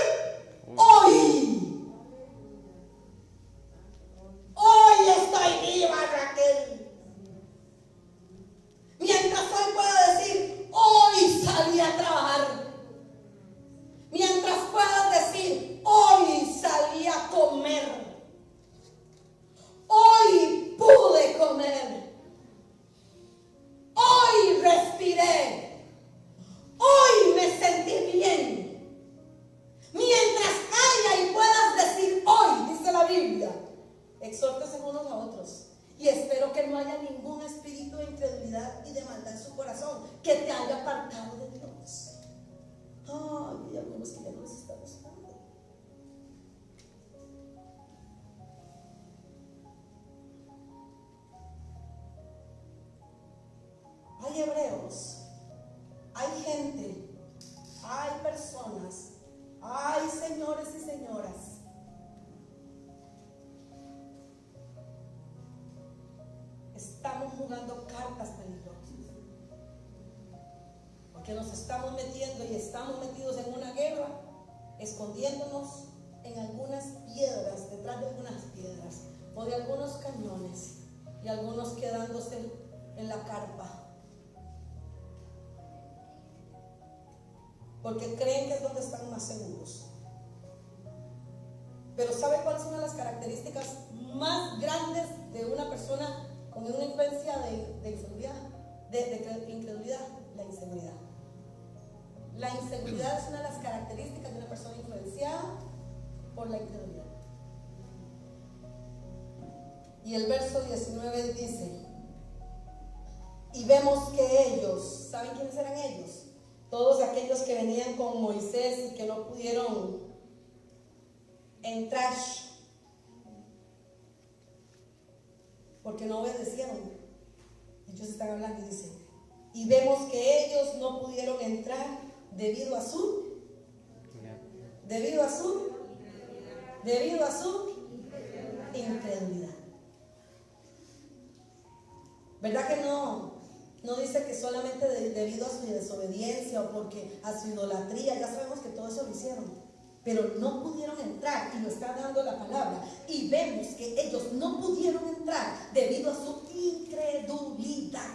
hoy. Hoy exhórtense unos a otros. Y espero que no haya ningún espíritu de incredulidad y de maldad en su corazón que te haya apartado de Dios. Ay, hay algunos que ya no les está gustando. Hay hebreos, hay gente, hay personas, hay señores y señoras estamos jugando cartas peligrosas, porque nos estamos metiendo y estamos metidos en una guerra, escondiéndonos en algunas piedras, detrás de algunas piedras o de algunos cañones, y algunos quedándose en la carpa porque creen que es donde están más seguros. Pero ¿sabe cuáles son las características más grandes de una persona con una influencia de inseguridad? De incredulidad. La inseguridad. La inseguridad es una de las características de una persona influenciada por la incredulidad. Y el verso 19 dice: y vemos que ellos, ¿saben quiénes eran ellos? Todos aquellos que venían con Moisés y que no pudieron entrar porque no obedecieron. Ellos están hablando y dicen: y vemos que ellos no pudieron entrar debido a su incredulidad. ¿Verdad que no dice que solamente debido a su desobediencia o porque a su idolatría? Ya sabemos que todo eso lo hicieron, pero no pudieron entrar, y lo está dando la palabra. Y vemos que ellos no pudieron entrar debido a su incredulidad,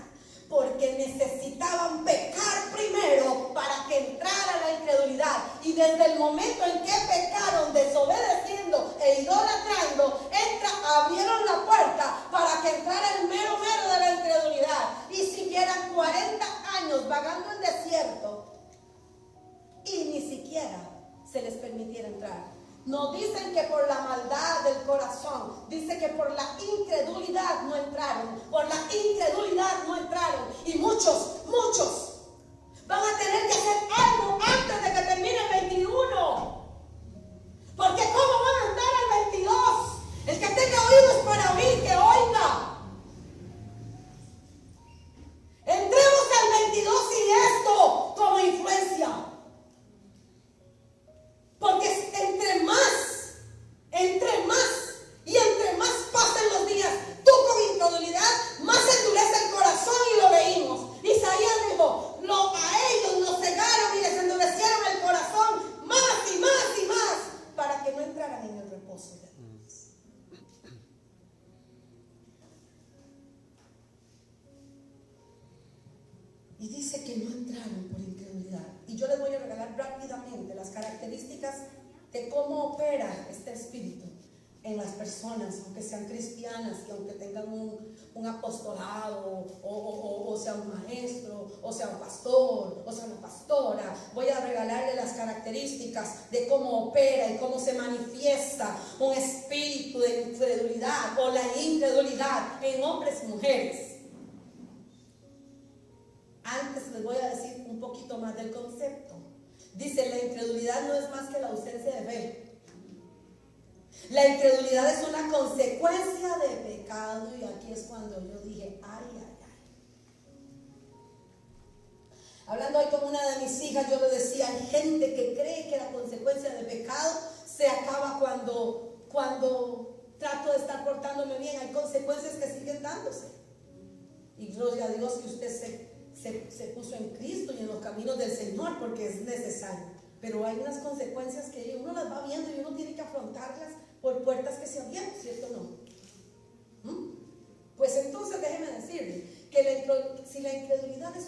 porque necesitaban pecar primero para que entrara la incredulidad. Y desde el momento en que pecaron, desobedeciendo e idolatrando, abrieron la puerta para que entrara el mero de la incredulidad y siguieran 40 años vagando en desierto y ni siquiera se les permitiera entrar. No dicen que por la maldad del corazón, dice que por la incredulidad no entraron. Por la incredulidad no entraron. Y muchos van a tener que hacer algo antes de que termine el 21. Porque ¿cómo van a entrar al 22? El que tenga oídos para oír, que oiga. Entremos al 22 sin esto como influencia. Porque entre más pasen los días, tú con incredulidad, más endurece el corazón, y lo leímos. Isaías dijo: a ellos los cegaron y les endurecieron el corazón más y más, para que no entraran en el reposo de Dios. Y dice que no entraron por incredulidad. Y yo les voy a regalar rápidamente las características de cómo opera este espíritu en las personas, aunque sean cristianas y aunque tengan un apostolado, o sea un maestro, o sea un pastor, o sea una pastora. Voy a regalarle las características de cómo opera y cómo se manifiesta un espíritu de incredulidad o la incredulidad en hombres y mujeres. Antes les voy a decir un poquito más del concepto. Dice: la incredulidad no es más que la ausencia de fe. La incredulidad es una consecuencia de pecado. Y aquí es cuando yo dije: ay. Hablando hoy con una de mis hijas, yo le decía: hay gente que cree que la consecuencia de pecado se acaba cuando trato de estar portándome bien. Hay consecuencias que siguen dándose. Y gloria a Dios que usted se puso en Cristo y en los caminos del Señor, porque es necesario. Pero hay unas consecuencias que uno las va viendo y uno tiene que afrontarlas por puertas que se abren, ¿cierto o no? Pues entonces déjeme decirle que si la incredulidad es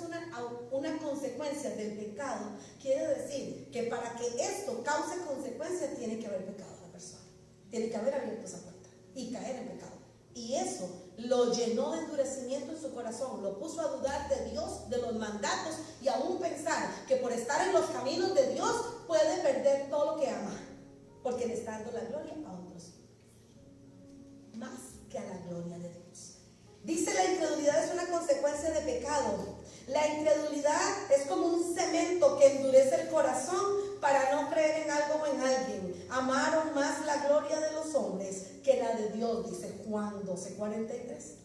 una consecuencia del pecado, quiere decir que para que esto cause consecuencias tiene que haber pecado en la persona, tiene que haber abierto esa puerta y caer en pecado. Y eso lo llenó de endurecimiento en su corazón, lo puso a dudar de Dios, de los mandatos, y aún pensar que por estar en los caminos de Dios puede perder todo lo que ama, porque le está dando la gloria a otros más. consecuencia de pecado. La incredulidad es como un cemento que endurece el corazón para no creer en algo o en alguien. Amaron más la gloria de los hombres que la de Dios, dice Juan 12:43.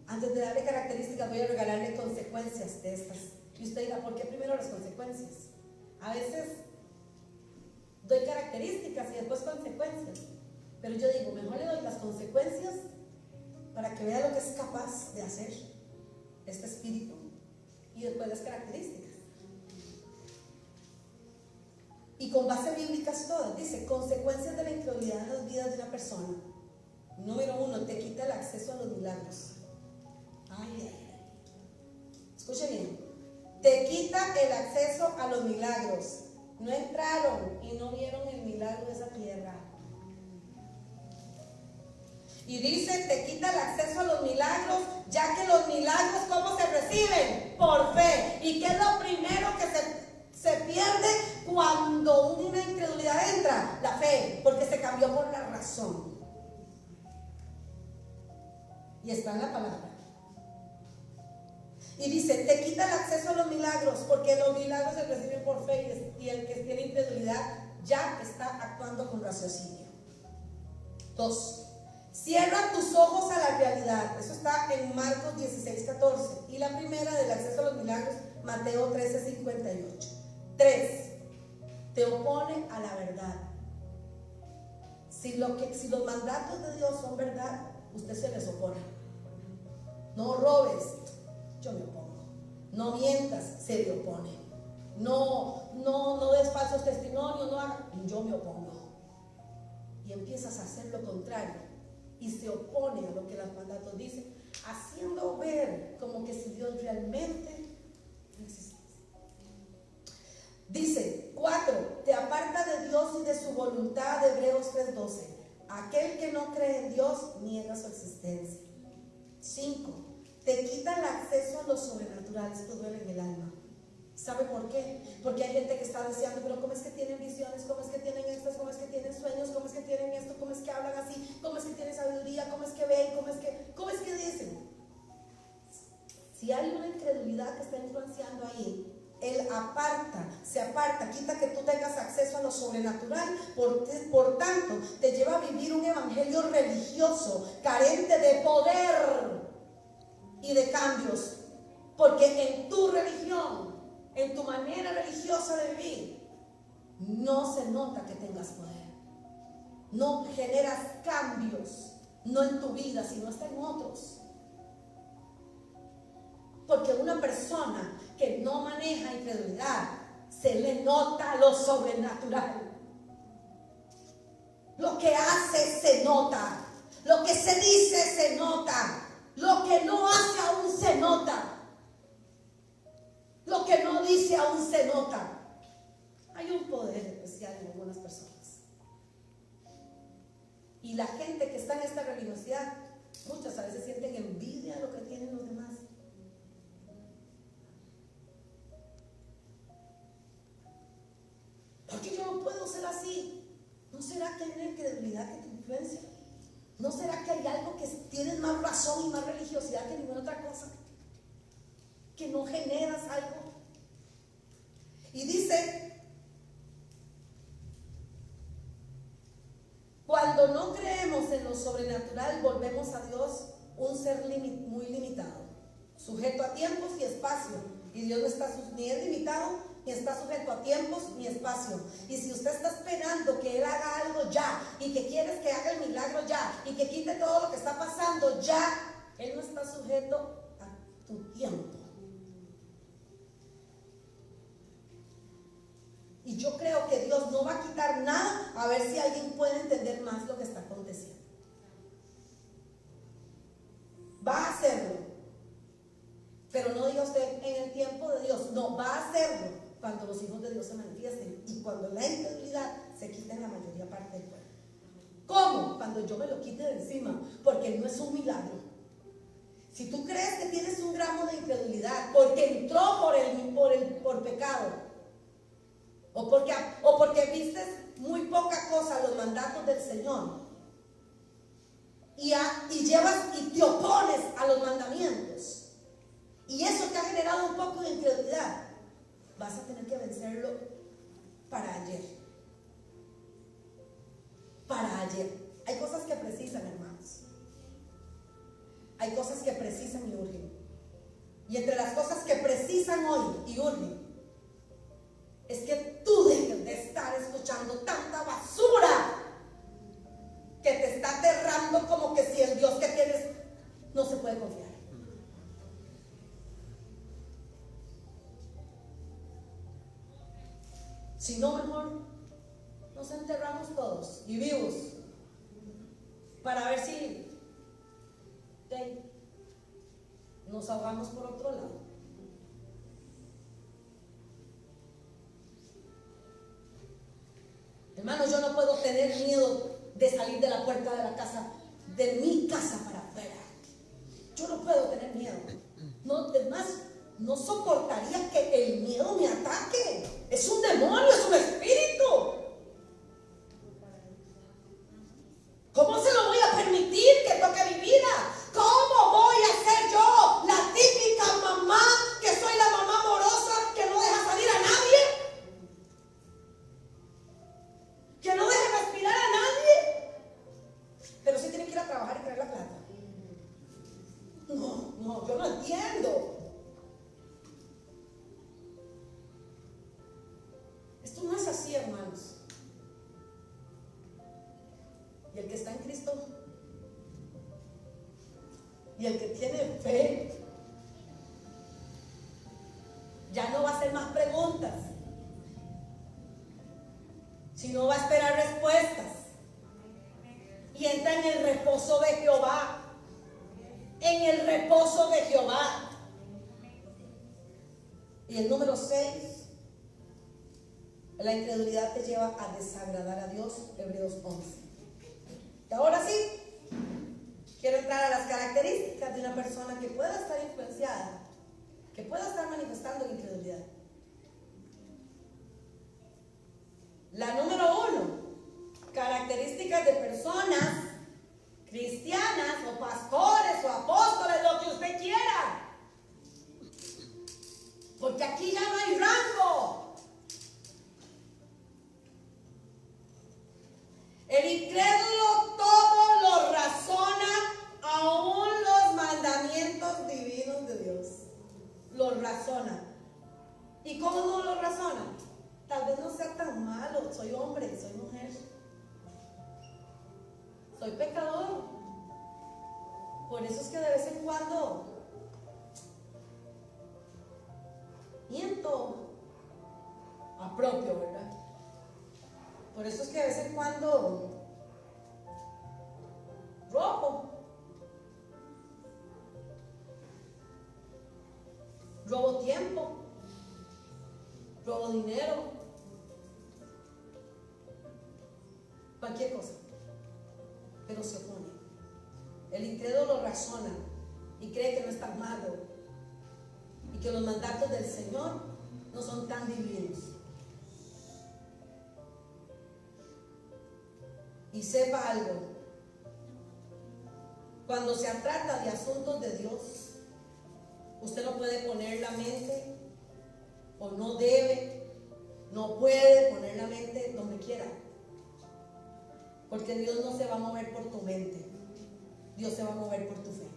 Antes de darle características, voy a regalarle consecuencias de estas. Y usted dirá, ¿por qué primero las consecuencias? A veces doy características y después consecuencias. Pero yo digo, mejor le doy las consecuencias para que vea lo que es capaz de hacer este espíritu, y después las características. Y con base bíblicas todas. Dice, consecuencias de la incredulidad en las vidas de una persona. Número 1, te quita el acceso a los milagros. Ay. Escuche bien. Te quita el acceso a los milagros. No entraron y no vieron el milagro de esa tierra. Y dice, te quita el acceso a los milagros, ya que los milagros, ¿cómo se reciben? Por fe. ¿Y qué es lo primero que se pierde cuando una incredulidad entra? La fe, porque se cambió por la razón. Y está en la palabra. Y dice, te quita el acceso a los milagros, porque los milagros se reciben por fe, y el que tiene incredulidad ya está actuando con raciocinio. 2. Cierra tus ojos a la realidad. Eso está en Marcos 16:14. Y la primera del acceso a los milagros, Mateo 13:58. 3. Te opone a la verdad. Si los mandatos de Dios son verdad, usted se les opone. No robes, yo me opongo. No mientas, se le opone. No des falsos testimonios, yo me opongo. Y empiezas a hacer lo contrario. Y se opone a lo que los mandatos dicen, haciendo ver como que si Dios realmente no existe. Dice, 4, te aparta de Dios y de su voluntad, Hebreos 3:12. Aquel que no cree en Dios niega su existencia. 5, te quita el acceso a lo sobrenatural. Esto duele en el alma. ¿Sabe por qué? Porque hay gente que está deseando, pero ¿cómo es que tienen visiones? ¿Cómo es que tienen estas? ¿Cómo es que tienen sueños? ¿Cómo es que tienen esto? ¿Cómo es que hablan así? ¿Cómo es que tienen sabiduría? ¿Cómo es que ven? ¿Cómo es que dicen? Si hay una incredulidad que está influenciando ahí, él se aparta, quita que tú tengas acceso a lo sobrenatural. Por tanto, te lleva a vivir un evangelio religioso, carente de poder y de cambios. Porque en tu religión, en tu manera religiosa de vivir, no se nota que tengas poder. No generas cambios, no en tu vida, sino hasta en otros. Porque una persona que no maneja incredulidad, se le nota lo sobrenatural. Lo que hace se nota. Lo que se dice se nota. Lo que no hace aún se nota. Lo que no dice aún se nota. Hay un poder especial en algunas personas. Y la gente que está en esta religiosidad, muchas a veces sienten envidia de lo que tienen los demás. Porque yo no puedo ser así. ¿No será que hay una incredulidad que te influencia? ¿No será que hay algo que tienes más razón y más religiosidad que ninguna otra cosa? Que no generas algo. Y dice, cuando no creemos en lo sobrenatural, volvemos a Dios un ser muy limitado, sujeto a tiempos y espacio. Y Dios no está ni es limitado, ni está sujeto a tiempos ni espacio. Y si usted está esperando que Él haga algo ya, y que quieres que haga el milagro ya, y que quite todo lo que está pasando ya, Él no está sujeto a tu tiempo. Y yo creo que Dios no va a quitar nada a ver si alguien puede entender más lo que está aconteciendo. Va a hacerlo. Pero no diga usted en el tiempo de Dios. No, va a hacerlo cuando los hijos de Dios se manifiesten y cuando la incredulidad se quite en la mayoría parte del pueblo. ¿Cómo? Cuando yo me lo quite de encima, porque no es un milagro. Si tú crees que tienes un gramo de incredulidad porque entró por pecado, o porque viste muy poca cosa los mandatos del Señor, y llevas y te opones a los mandamientos, y eso te ha generado un poco de incredulidad, vas a tener que vencerlo para ayer. Para ayer. Hay cosas que precisan, hermanos. Hay cosas que precisan y urgen. Y entre las cosas que precisan hoy y urgen, es que tú dejes de estar escuchando tanta basura que te está aterrando, como que si el Dios que tienes no se puede confiar. Si no, mejor nos enterramos todos y vivos para ver si nos ahogamos por otro lado. Hermanos, yo no puedo tener miedo de salir de la puerta de la casa, de mi casa para afuera. Yo no puedo tener miedo. No, además, no soportaría que el miedo me ataque. Es un demonio, es un espíritu. ¿Cómo se lo voy a permitir que toque mi vida? ¿Cómo voy a ser yo la típica mamá, que soy la mamá amorosa, que no deja salir a nadie? Que no deja respirar a nadie, pero sí tiene que ir a trabajar y traer la plata. No, yo no entiendo. Esto no es así, hermanos. Y el que está en Cristo, y el que tiene fe, ya no va a hacer más preguntas, sino va a esperar respuestas. Y entra en el reposo de Jehová. En el reposo de Jehová. Y el número 6, la incredulidad te lleva a desagradar a Dios. Hebreos 11. Y ahora sí, quiero entrar a las características de una persona que pueda estar influenciada, que pueda estar manifestando incredulidad. La número 1, características de personas cristianas o pastores o apóstoles, lo que usted quiera, porque aquí ya no hay rango. El incrédulo todo lo razona, aún los mandamientos divinos de Dios. Lo razona. ¿Y cómo no lo razona? Tal vez no sea tan malo. Soy hombre, soy mujer, soy pecador. Por eso es que de vez en cuando miento a propio, ¿verdad? Por eso es que de vez en cuando robo tiempo, robo dinero, cualquier cosa, pero se opone. El incrédulo razona y cree que no es tan malo y que los mandatos del Señor no son tan divinos. Y sepa algo, cuando se trata de asuntos de Dios, usted no puede poner la mente, o no debe, no puede poner la mente donde quiera, porque Dios no se va a mover por tu mente, Dios se va a mover por tu fe.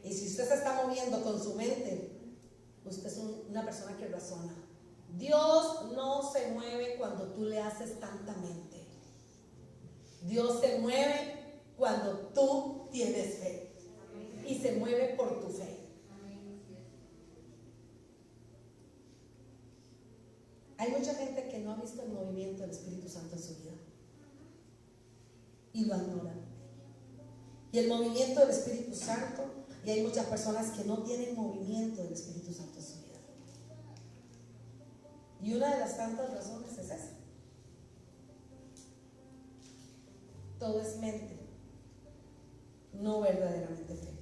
Y si usted se está moviendo con su mente, usted es una persona que razona. Dios no se mueve cuando tú le haces tanta mente. Dios se mueve cuando tú tienes fe, y se mueve por tu fe. Hay mucha gente que no ha visto el movimiento del Espíritu Santo en su vida y lo ignoran. Y el movimiento del Espíritu Santo, y hay muchas personas que no tienen movimiento del Espíritu Santo en su vida. Y una de las tantas razones es esa. Todo es mente, no verdaderamente fe.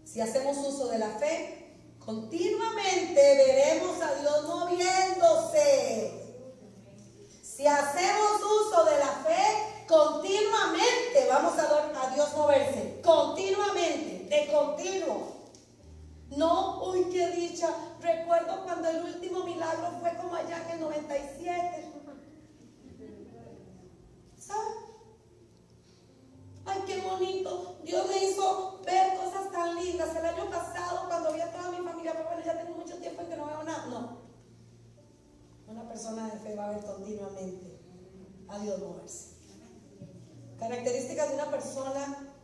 Si hacemos uso de la fe, continuamente veremos a Dios moviéndose. Si hacemos uso de la fe, continuamente dicha. Recuerdo cuando el último milagro fue como allá en el 97. ¿Sabes? Ay, qué bonito. Dios me hizo ver cosas tan lindas. El año pasado, cuando vi a toda mi familia, pero bueno, ya tengo mucho tiempo en que no veo nada. No. Una persona de fe va a ver continuamente a Dios moverse. Características de una persona,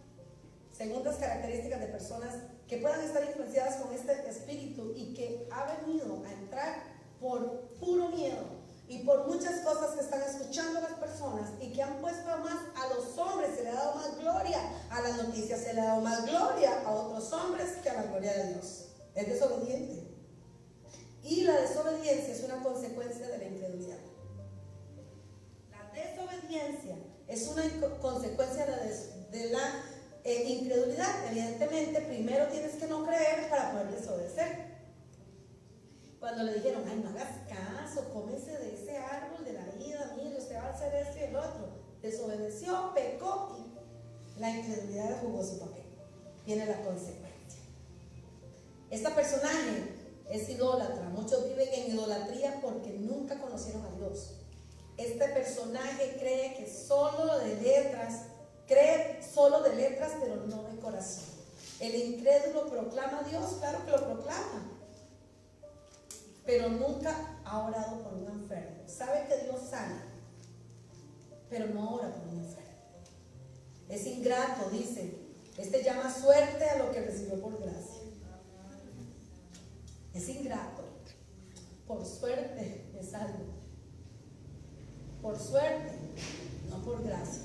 segundas características de personas que puedan estar influenciadas con este espíritu y que ha venido a entrar por puro miedo y por muchas cosas que están escuchando las personas y que han puesto más a los hombres, se le ha dado más gloria a las noticias, se le ha dado más gloria a otros hombres que a la gloria de Dios. Es desobediente. Y la desobediencia es una consecuencia de la incredulidad. La desobediencia es una consecuencia de la incredulidad. Evidentemente, primero tienes que no creer para poder desobedecer. Cuando le dijeron, ay, no hagas caso, cómese de ese árbol de la vida, mire, usted va a hacer esto y el otro. Desobedeció, pecó y la incredulidad jugó su papel. Viene la consecuencia. Este personaje es idólatra. Muchos viven en idolatría porque nunca conocieron a Dios. Este personaje cree que solo de letras, pero no de corazón. El incrédulo proclama a Dios, claro que lo proclama, pero nunca ha orado por un enfermo. Sabe que Dios sana, pero no ora por un enfermo. Es ingrato, dice. Este llama suerte a lo que recibió por gracia. Es ingrato. Por suerte es algo. Por suerte, no por gracia.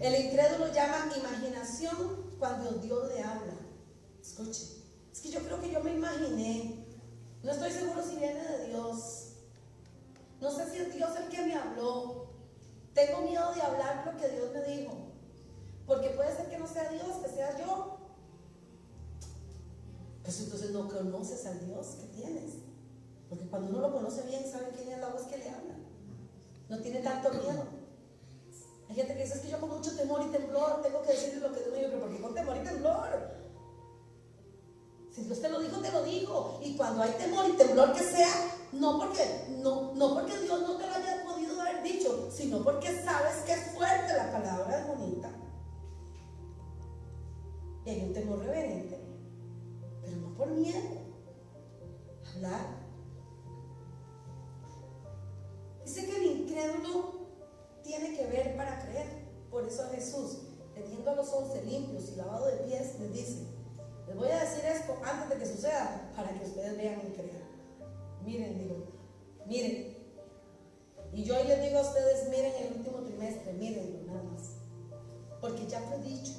El incrédulo llama imaginación cuando Dios le habla. Escuche, es que yo creo que yo me imaginé. No estoy seguro si viene de Dios. No sé si es Dios el que me habló. Tengo miedo de hablar lo que Dios me dijo, porque puede ser que no sea Dios, que sea yo. Pues entonces no conoces al Dios que tienes, porque cuando uno lo conoce bien, sabe quién es la voz que le habla. No tiene tanto miedo. Hay gente que dice, es que yo con mucho temor y temblor tengo que decirle lo que Dios me dijo. Pero ¿por qué con temor y temblor? Si Dios te lo dijo. Y cuando hay temor y temblor, que sea no porque Dios no te lo haya podido haber dicho, sino porque sabes que es fuerte, la palabra es bonita. Y hay un temor reverente, pero no por miedo. Hablar. Dice que el incrédulo tiene que ver para creer. Por eso Jesús, teniendo a los 11 limpios y lavado de pies, les dice: les voy a decir esto antes de que suceda, para que ustedes vean y crean. Miren. Y yo hoy les digo a ustedes, miren el último trimestre, mírenlo nada más. Porque ya fue dicho.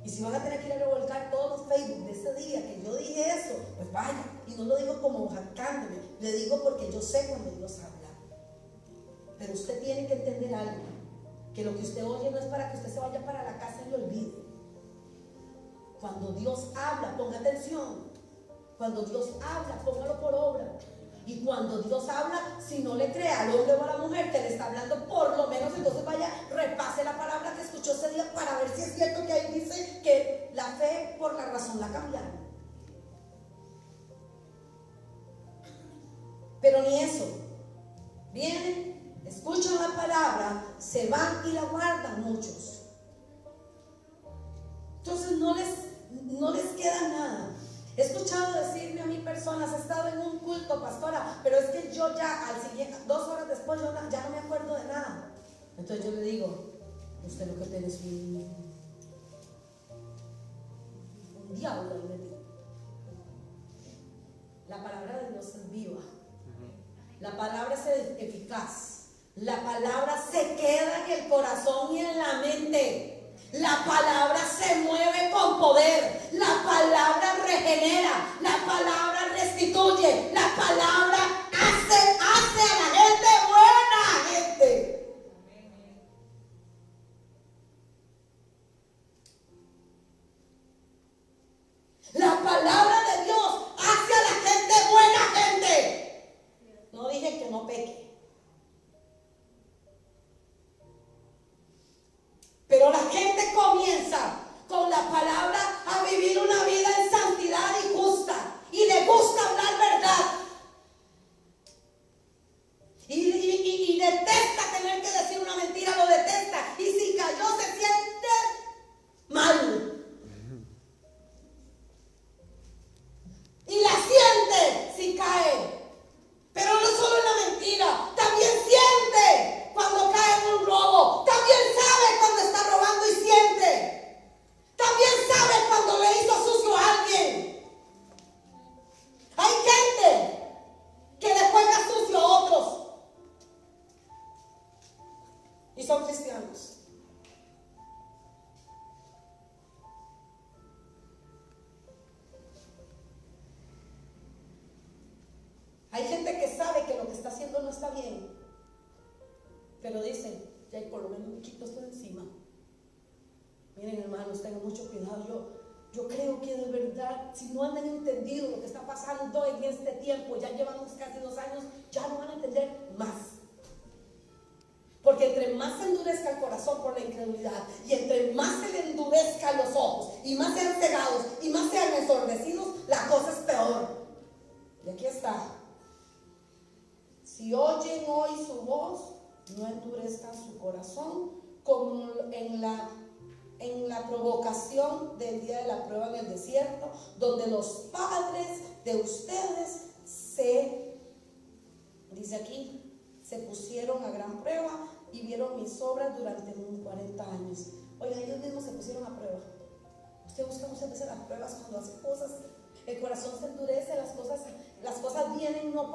Y si van a tener que ir a revolcar todos los Facebook de ese día que yo dije eso, pues vaya. Y no lo digo como jactándome, le digo porque yo sé cuando Dios habla. Pero usted tiene que entender algo, que lo que usted oye no es para que usted se vaya para la casa y lo olvide. Cuando Dios habla, ponga atención. Cuando Dios habla, póngalo por obra. Y cuando Dios habla, si no le cree al hombre o a la mujer que le está hablando, por lo menos entonces vaya, repase la palabra que escuchó ese día para ver si es cierto que ahí dice que la fe por la razón la cambiaron. Pero ni eso. Vienen, escuchan la palabra, se van y la guardan muchos. Entonces no les queda nada. He escuchado decirme a mí personas, he estado en un culto, pastora, pero es que yo ya al siguiente, 2 horas después yo ya no me acuerdo de nada. Entonces yo le digo, usted lo que tiene es un diablo ahí metido. La palabra de Dios es viva. La palabra es eficaz. La palabra se queda en el corazón y en la mente. La palabra se mueve con poder. La palabra regenera. La palabra restituye. La palabra hace a la gente buena, gente. La palabra de Dios hace a la gente buena, gente. No dije que no peque. Pero la gente comienza con la palabra a vivir una vida en santidad y justa. Y le gusta hablar verdad. y son cristianos. Hay gente que sabe que lo que está haciendo no está bien, pero dicen, ya por lo menos me quito esto de encima. Miren, hermanos, tengan mucho cuidado. Yo creo que de verdad, si no han entendido lo que está pasando en este tiempo, ya llevamos casi 2 años, ya no van a entender más. Porque entre más se endurezca el corazón por la incredulidad, y entre más se le endurezcan los ojos, y más sean cegados, y más sean ensordecidos, la cosa es peor. Y aquí está. Si oyen hoy su voz, no endurezcan su corazón como en la provocación del día de la prueba en el desierto, donde los padres de ustedes dice aquí, se pusieron a gran prueba y vieron mis obras durante 40 años. Oigan, ellos mismos se pusieron a prueba. Usted busca muchas veces las pruebas cuando hace cosas, el corazón se endurece, las cosas vienen no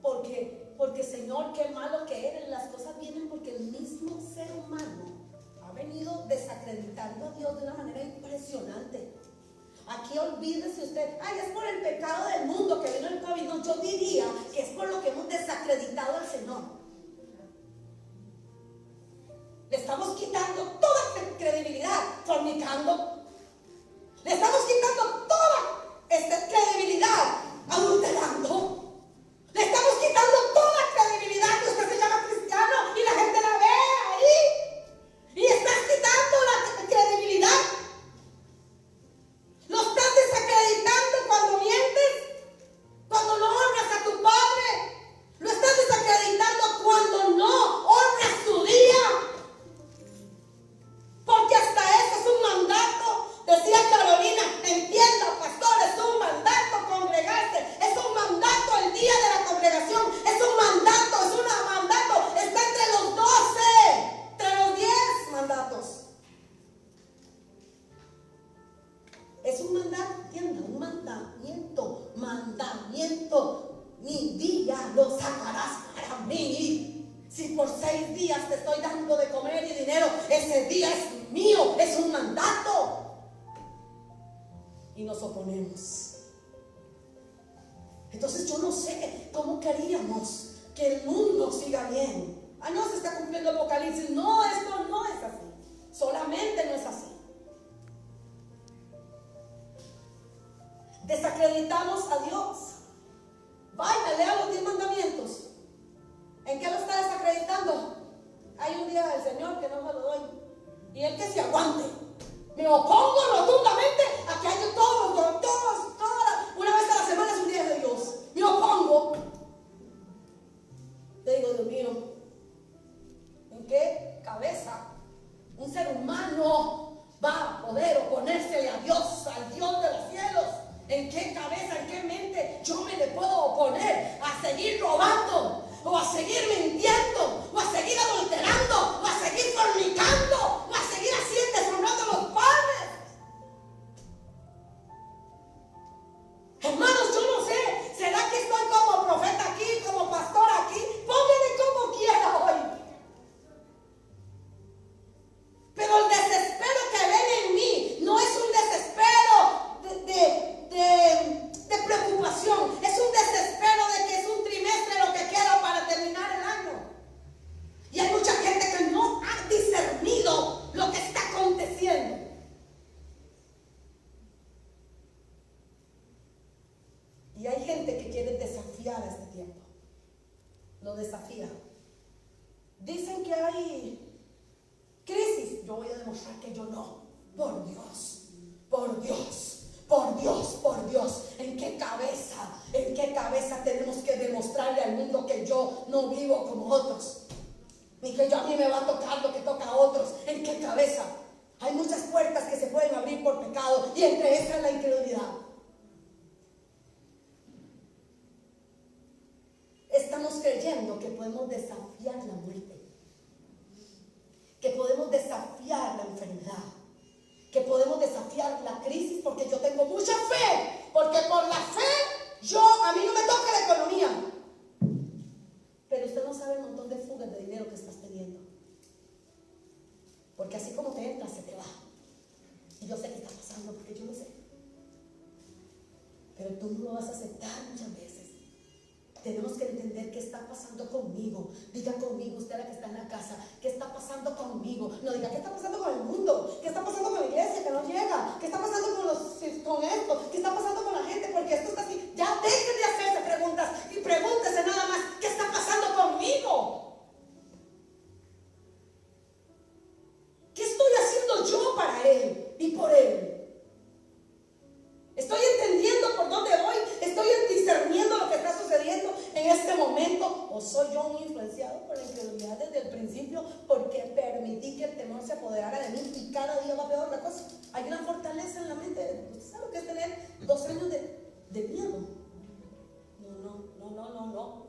porque Señor, qué malo que eres, las cosas vienen porque el mismo ser humano ha venido desacreditando a Dios de una manera impresionante. Aquí olvídese usted, es por el pecado del mundo que vino el COVID. No, yo diría que es por lo que hemos desacreditado al Señor. Le estamos quitando toda credibilidad, fornicando. Le estamos quitando toda credibilidad, adulterando. Le estamos quitando toda credibilidad que usted se llama cristiano y la gente la ve ahí. Y estás quitando la credibilidad. Lo estás desacreditando cuando mientes, cuando no honras a tu padre. Lo estás desacreditando cuando no honras tu día. Porque hasta eso es un mandato. Decía Carolina, entienda, pastor, es un mandato congregarse. Es un mandato el día de la congregación. Es un mandato, está entre los 12, entre los 10 mandatos. Es un mandato, entienda, un mandamiento. Mi día lo sacarás para mí. Si por 6 días te estoy dando de comer y dinero, ese día es mío, es un mandato. Y nos oponemos. Entonces yo no sé cómo queríamos que el mundo siga bien. No se está cumpliendo el Apocalipsis. No, esto no es así. Solamente no es así. Desacreditamos a Dios. Vaya, lea los 10 mandamientos. ¿En qué lo está desacreditando? Hay un día del Señor que no me lo doy. Y el que se aguante. Me opongo rotundamente a que haya una vez a la semana es un día de Dios. Me opongo. Te digo, Dios mío, ¿en qué cabeza un ser humano va a poder oponérsele a Dios, al Dios de los cielos? ¿En qué cabeza, en qué mente yo me le puedo oponer a seguir robando, o a seguir mintiendo, o a seguir adulterando, o a seguir fornicando, o a seguir deshonrando a los padres? Hermanos, yo no sé, ¿será que estoy como profeta aquí, como pastor aquí? Póngale como quiera hoy. Pero el desespero que ven en mí no es un desespero de preocupación, es un desespero de que es un trimestre lo que queda para terminar el año. Y hay mucha gente que no ha discernido lo que está aconteciendo. Y hay gente que quiere desafiar a este tiempo. Lo desafía. Dicen que hay crisis. Yo voy a demostrar que yo no. Por Dios, por Dios, por Dios, por Dios. ¿En qué cabeza tenemos que demostrarle al mundo que yo no vivo como otros? Ni que a mí me va a tocar lo que toca a otros. ¿En qué cabeza? Hay muchas puertas que se pueden abrir por pecado, y entre esas la incredulidad. Estamos creyendo que podemos desafiar la muerte, que podemos desafiar la enfermedad, que podemos desafiar la crisis, porque yo tengo mucha fe, porque por la fe a mí no me toca la economía. Pero usted no sabe el montón de fugas de dinero que estás teniendo. Porque así como te entra, se te va. Y yo sé que está pasando porque yo lo sé. Pero tú no lo vas a aceptar muchas veces. Tenemos que entender qué está pasando conmigo. Diga conmigo, usted la que está en la casa, ¿qué está pasando conmigo? No diga, ¿qué está pasando con el mundo? ¿Qué está pasando con la iglesia que no llega? ¿Qué está pasando con esto? ¿Qué está pasando con la gente? Porque esto está así. Ya dejen de hacerse preguntas y pregúntese nada más, ¿qué está pasando conmigo? ¿Qué estoy haciendo yo para Él y por Él? ¿Estoy entendiendo por dónde voy? ¿Estoy discerniendo lo que está sucediendo en este momento? ¿O soy yo muy influenciado por la incredulidad desde el principio porque permití que el temor se apoderara de mí y cada día va peor la cosa? Hay una fortaleza en la mente. ¿Usted sabe lo que es tener 2 años de miedo? No.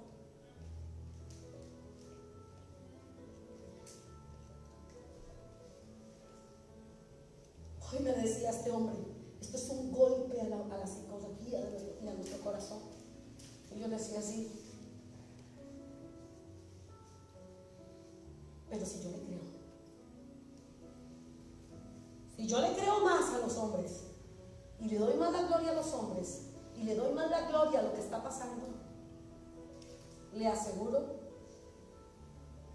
Hoy me decía este hombre, esto es un golpe a la psicología y a nuestro corazón. Y yo le decía así, pero si yo le creo más a los hombres y le doy más la gloria a los hombres y le doy más la gloria a lo que está pasando, le aseguro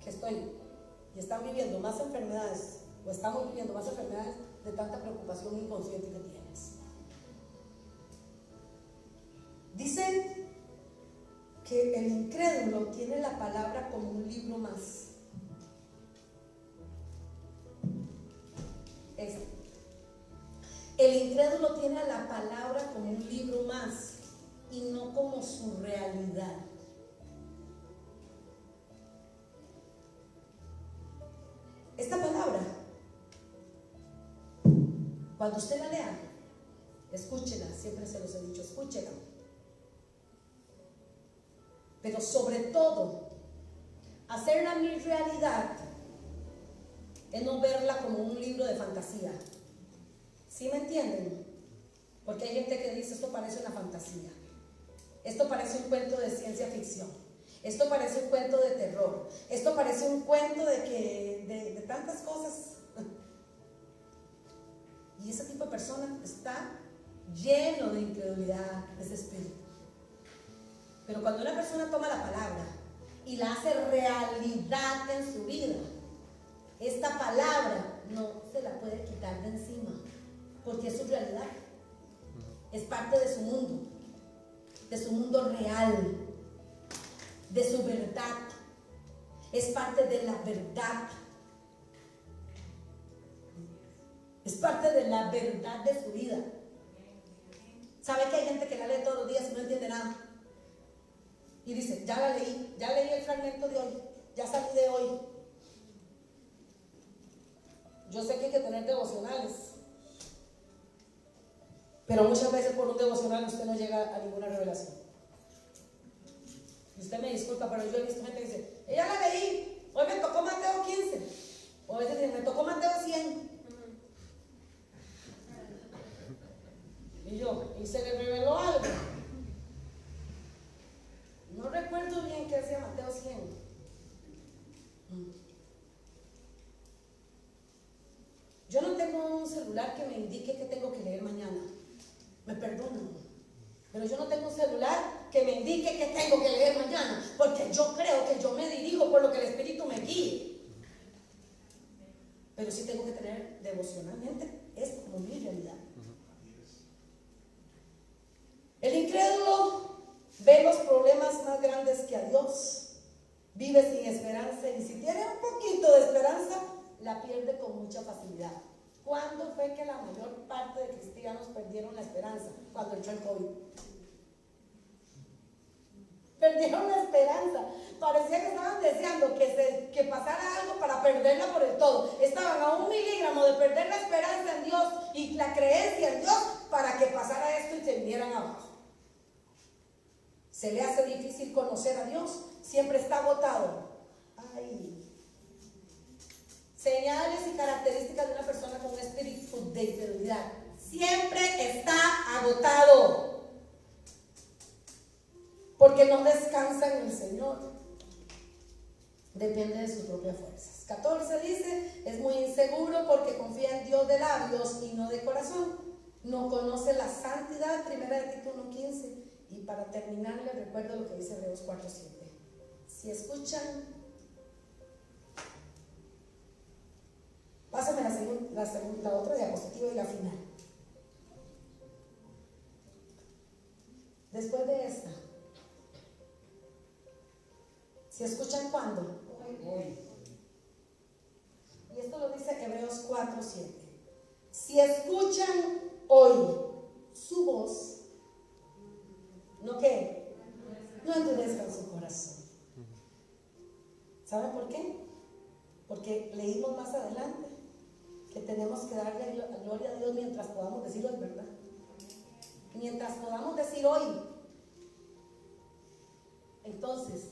que están viviendo más enfermedades, o estamos viviendo más enfermedades de tanta preocupación inconsciente que tienes. Dicen que el incrédulo tiene la palabra como un libro más. El incrédulo tiene la palabra como un libro más y no como su realidad. Esta palabra, cuando usted la lea, escúchela, siempre se los he dicho, escúchela. Pero sobre todo, hacerla mi realidad es no verla como un libro de fantasía. ¿Sí me entienden? Porque hay gente que dice, esto parece una fantasía, esto parece un cuento de ciencia ficción, esto parece un cuento de terror, esto parece un cuento de tantas cosas. Y ese tipo de persona está lleno de incredulidad, de ese espíritu. Pero cuando una persona toma la palabra y la hace realidad en su vida, esta palabra no se la puede quitar de encima, porque es su realidad, es parte de su mundo real, de su verdad, es parte de la verdad, es parte de la verdad de su vida. ¿Sabe que hay gente que la lee todos los días y no entiende nada? Y dice, ya leí el fragmento de hoy, ya salí de hoy. Yo sé que hay que tener devocionales, pero muchas veces por un devocional usted no llega a ninguna revelación. Y usted me disculpa, pero yo he visto gente que dice, ya la leí, hoy me tocó Mateo 15, o a veces dice, me tocó Mateo 100. Y se le reveló algo. No recuerdo bien qué decía Mateo 100. Yo no tengo un celular que me indique que tengo que leer mañana. Me perdonan. Pero yo no tengo un celular que me indique que tengo que leer mañana. Porque yo creo que yo me dirijo por lo que el Espíritu me guíe. Pero sí tengo que tener devocionalmente. Es como mi realidad. El incrédulo ve los problemas más grandes que a Dios, vive sin esperanza y si tiene un poquito de esperanza, la pierde con mucha facilidad. ¿Cuándo fue que la mayor parte de cristianos perdieron la esperanza? Cuando entró el COVID. Perdieron la esperanza. Parecía que estaban deseando que pasara algo para perderla por el todo. Estaban a 1 miligramo de perder la esperanza en Dios y la creencia en Dios para que pasara esto y se vinieran abajo. Se le hace difícil conocer a Dios, siempre está agotado. Ay. Señales y características de una persona con un espíritu de incredulidad: siempre está agotado, porque no descansa en el Señor. Depende de sus propias fuerzas. 14 dice, es muy inseguro porque confía en Dios de labios y no de corazón. No conoce la santidad, primera de Tito 1:15. Y para terminar les recuerdo lo que dice Hebreos 4:7. Si escuchan, pásame la otra diapositiva y la final. Después de esta, si escuchan, ¿cuándo? Hoy. Y esto lo dice Hebreos 4:7. Si escuchan hoy su voz, ¿no qué? No endurezcan su corazón. ¿Saben por qué? Porque leímos más adelante que tenemos que darle gloria a Dios mientras podamos decir hoy, ¿verdad? Mientras podamos decir hoy. Entonces,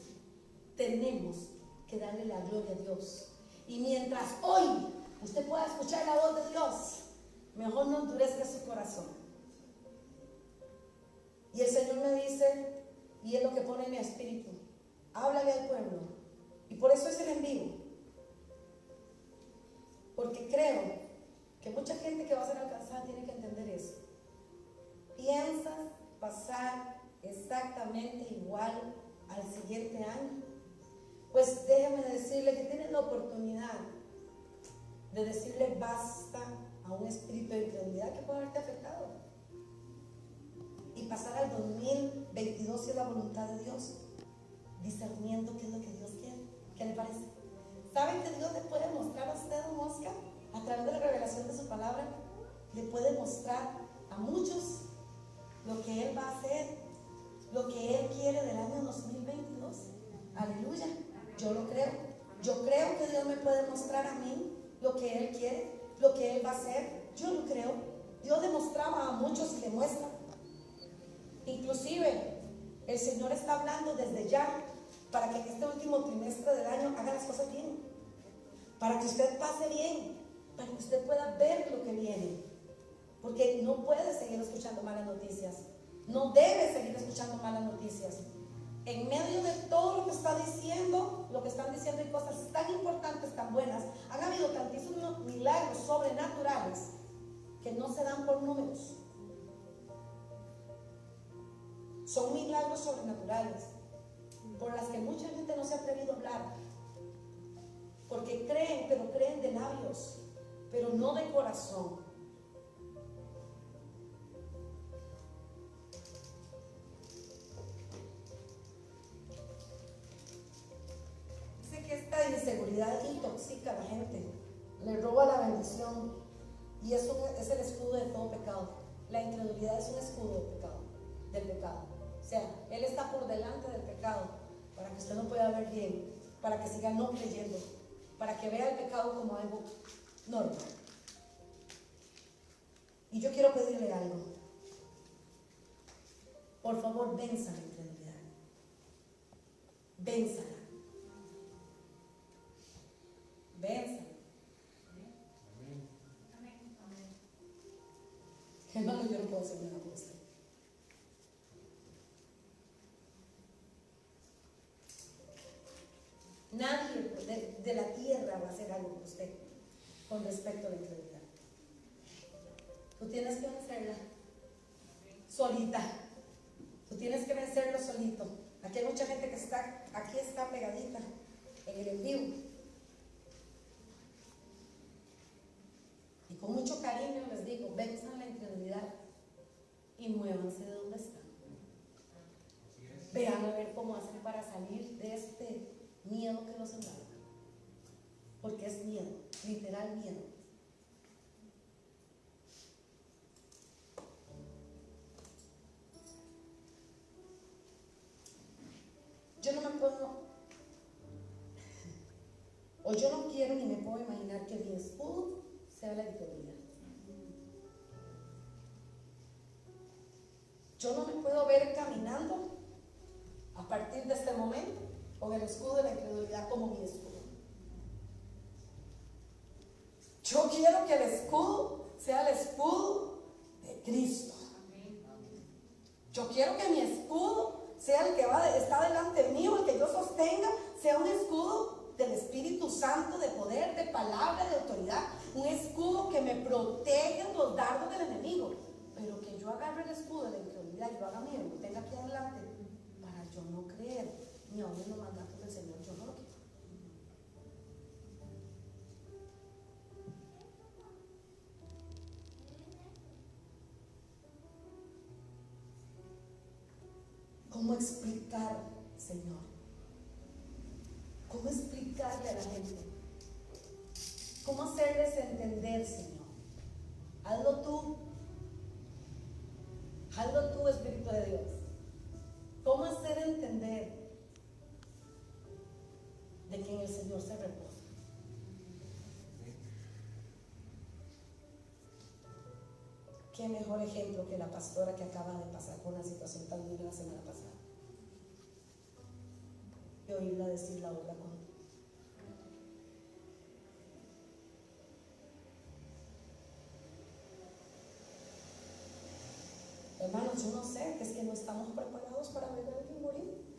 tenemos que darle la gloria a Dios. Y mientras hoy usted pueda escuchar la voz de Dios, mejor no endurezca su corazón. Y el Señor me dice, y es lo que pone en mi espíritu, háblale al pueblo. Y por eso es el envío. Porque creo que mucha gente que va a ser alcanzada tiene que entender eso. ¿Piensas pasar exactamente igual al siguiente año? Pues déjame decirle que tienes la oportunidad de decirle basta a un espíritu de incredulidad que puede haberte afectado y pasar al 2022 si es la voluntad de Dios, discerniendo qué es lo que Dios quiere. ¿Qué le parece? ¿Saben que Dios le puede mostrar a usted, don Oscar, a través de la revelación de su palabra? Le puede mostrar a muchos lo que Él va a hacer, lo que Él quiere del año 2022. Aleluya. Yo lo creo. Yo creo que Dios me puede mostrar a mí lo que Él quiere, lo que Él va a hacer. Yo lo creo. Dios demostraba a muchos y le muestra. Inclusive, el Señor está hablando desde ya para que en este último trimestre del año haga las cosas bien. Para que usted pase bien. Para que usted pueda ver lo que viene. Porque no puede seguir escuchando malas noticias. No debe seguir escuchando malas noticias. En medio de todo lo que está diciendo, lo que están diciendo y cosas tan importantes, tan buenas, han habido tantísimos milagros sobrenaturales que no se dan por números. Son milagros sobrenaturales por las que mucha gente no se ha atrevido a hablar. Porque creen, pero creen de labios, pero no de corazón. Esta inseguridad intoxica a la gente, le roba la bendición y es el escudo de todo pecado. La incredulidad es un escudo del pecado. O sea, Él está por delante del pecado para que usted no pueda ver bien, para que siga no creyendo, para que vea el pecado como algo normal. Y yo quiero pedirle algo. Por favor, venza la incredulidad. Vénzala. Venza. Hermano, yo no puedo hacer nada por usted. Nadie de la tierra va a hacer algo por usted con respecto a la incredulidad. Tú tienes que vencerla solita. Tú tienes que vencerlo solito. Aquí hay mucha gente que está pegadita en el en vivo. Y con mucho cariño les digo, venzan la incredulidad y muévanse de donde están. Vean a ver cómo hacen para salir de este miedo que los embarga. Porque es miedo, literal miedo. Yo no me puedo, o yo no quiero ni me puedo imaginar que mi escudo sea la incredulidad. Yo no me puedo ver caminando a partir de este momento con el escudo de la incredulidad como mi escudo. Yo quiero que el escudo sea el escudo de Cristo. Yo quiero que mi escudo sea el que está delante mío, el que yo sostenga, sea un escudo del Espíritu Santo, de poder, de palabra, de autoridad. Un escudo que me protege los dardos del enemigo. Pero que yo agarre el escudo de la incredulidad y lo haga mío y lo tenga aquí adelante para yo no creer ni aún en los mandatos del Señor. Yo no lo quiero. ¿Cómo explicar, Señor? ¿Cómo explicarle a la gente? ¿Cómo hacerles entender, Señor? Hazlo tú. Hazlo tú, Espíritu de Dios. ¿Cómo hacer entender de que en el Señor se reposa? Qué mejor ejemplo que la pastora que acaba de pasar por una situación tan dura la semana pasada. Y oírla decir la obra con hermanos, yo no sé, que es que no estamos preparados para ver a alguien morir.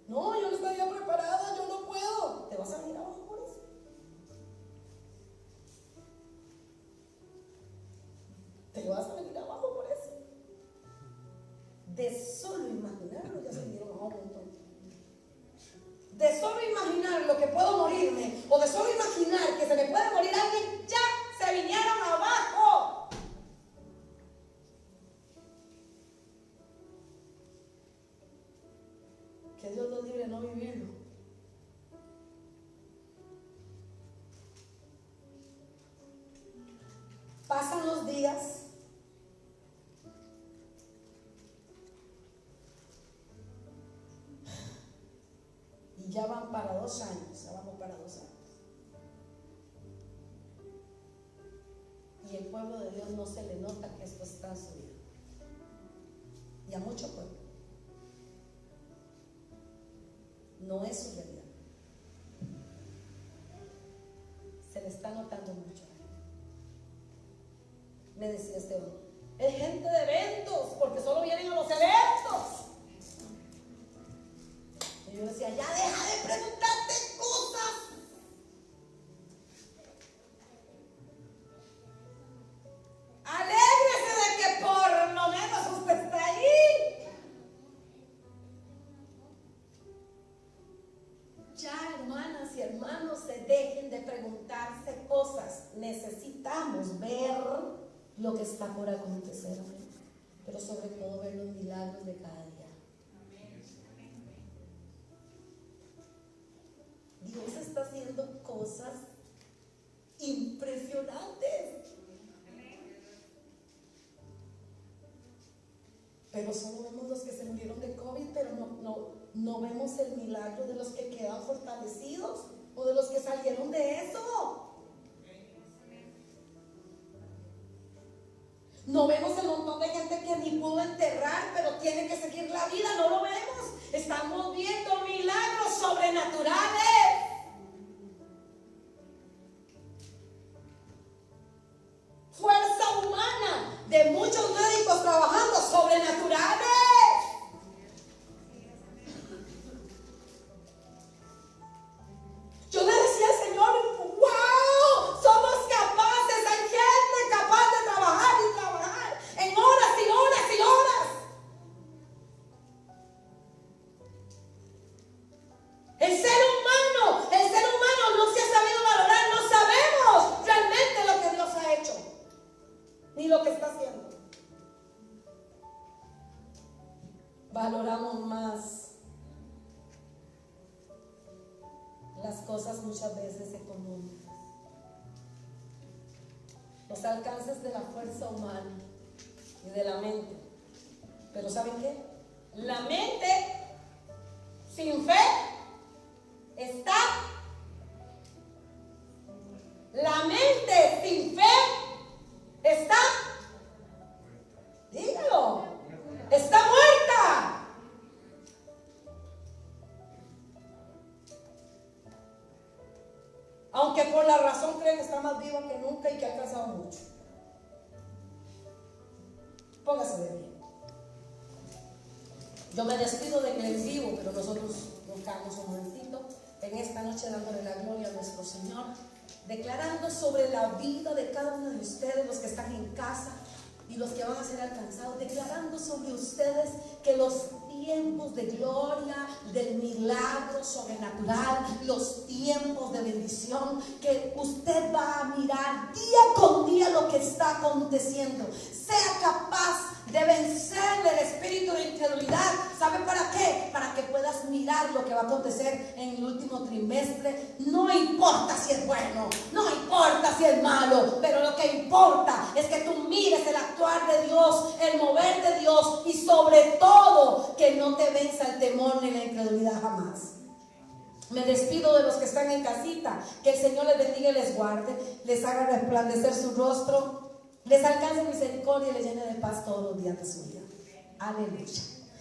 No, yo no estaría preparada, yo no puedo. ¿Te vas a venir abajo por eso? ¿Te vas a venir abajo por eso? De solo imaginarlo ya se vinieron abajo un montón. De solo imaginar lo que puedo morirme, o de solo imaginar que se me puede morir alguien, ya se vinieron abajo. Que Dios nos libre de no vivirlo. Pasan los días y ya van para 2 años, ya vamos para 2 años. Y el pueblo de Dios no se le nota que esto está en su vida. Y a mucho pueblo no es su realidad. Se le está notando mucho. Me decía Esteban, es gente de eventos, porque solo vienen a los eventos. Y yo decía, ya deja de preguntarte cosas. Alégrese de que por lo menos usted está ahí. Ya, hermanas y hermanos, se dejen de preguntarse cosas. Necesitamos ver lo que está por acontecer, pero sobre todo ver los milagros de cada día. Dios está haciendo cosas impresionantes, pero solo vemos los que se murieron de COVID, pero no vemos el milagro de los que quedan fortalecidos o de los que salieron de eso. No vemos el montón de gente que ni pudo enterrar, pero tiene que seguir la vida. No lo vemos. Estamos viendo milagros sobrenaturales. Fuerza humana de muchos médicos trabajando sobrenaturales. Yo le decía al Señor, wow, somos capaces, hay gente capaz de trabajar y trabajar en horas y horas y horas. El ser humano no se ha sabido valorar, no sabemos realmente lo que Dios ha hecho, ni lo que está haciendo. Valoramos más las cosas muchas veces económicas, los alcances de la fuerza humana y de la mente. Pero ¿saben qué? La mente sin fe está. La mente sin fe está. Dígalo. Está muerta. Aunque por la razón creen que está más viva que nunca y que ha alcanzado mucho. Póngase de pie. Yo me despido de que en vivo, pero nosotros nos quedamos un momentito. en esta noche dándole la gloria a nuestro Señor, declarando sobre la vida de cada uno de ustedes, los que están en casa y los que van a ser alcanzados, declarando sobre ustedes que los tiempos de gloria, del milagro sobrenatural, los tiempos de bendición, que usted va a mirar día con día lo que está aconteciendo, sea capaz de vencer el espíritu de incredulidad. ¿Sabe para qué? Para que puedas mirar lo que va a acontecer en el último trimestre. No importa si es bueno, no importa si es malo, pero lo que importa es que tú mires el actuar de Dios, el mover de Dios, y sobre todo que no te venza el temor ni la incredulidad jamás. Me despido de los que están en casita. Que el Señor les bendiga y les guarde, les haga resplandecer su rostro, les alcance misericordia y les llene de paz todos los días de su vida. Aleluya.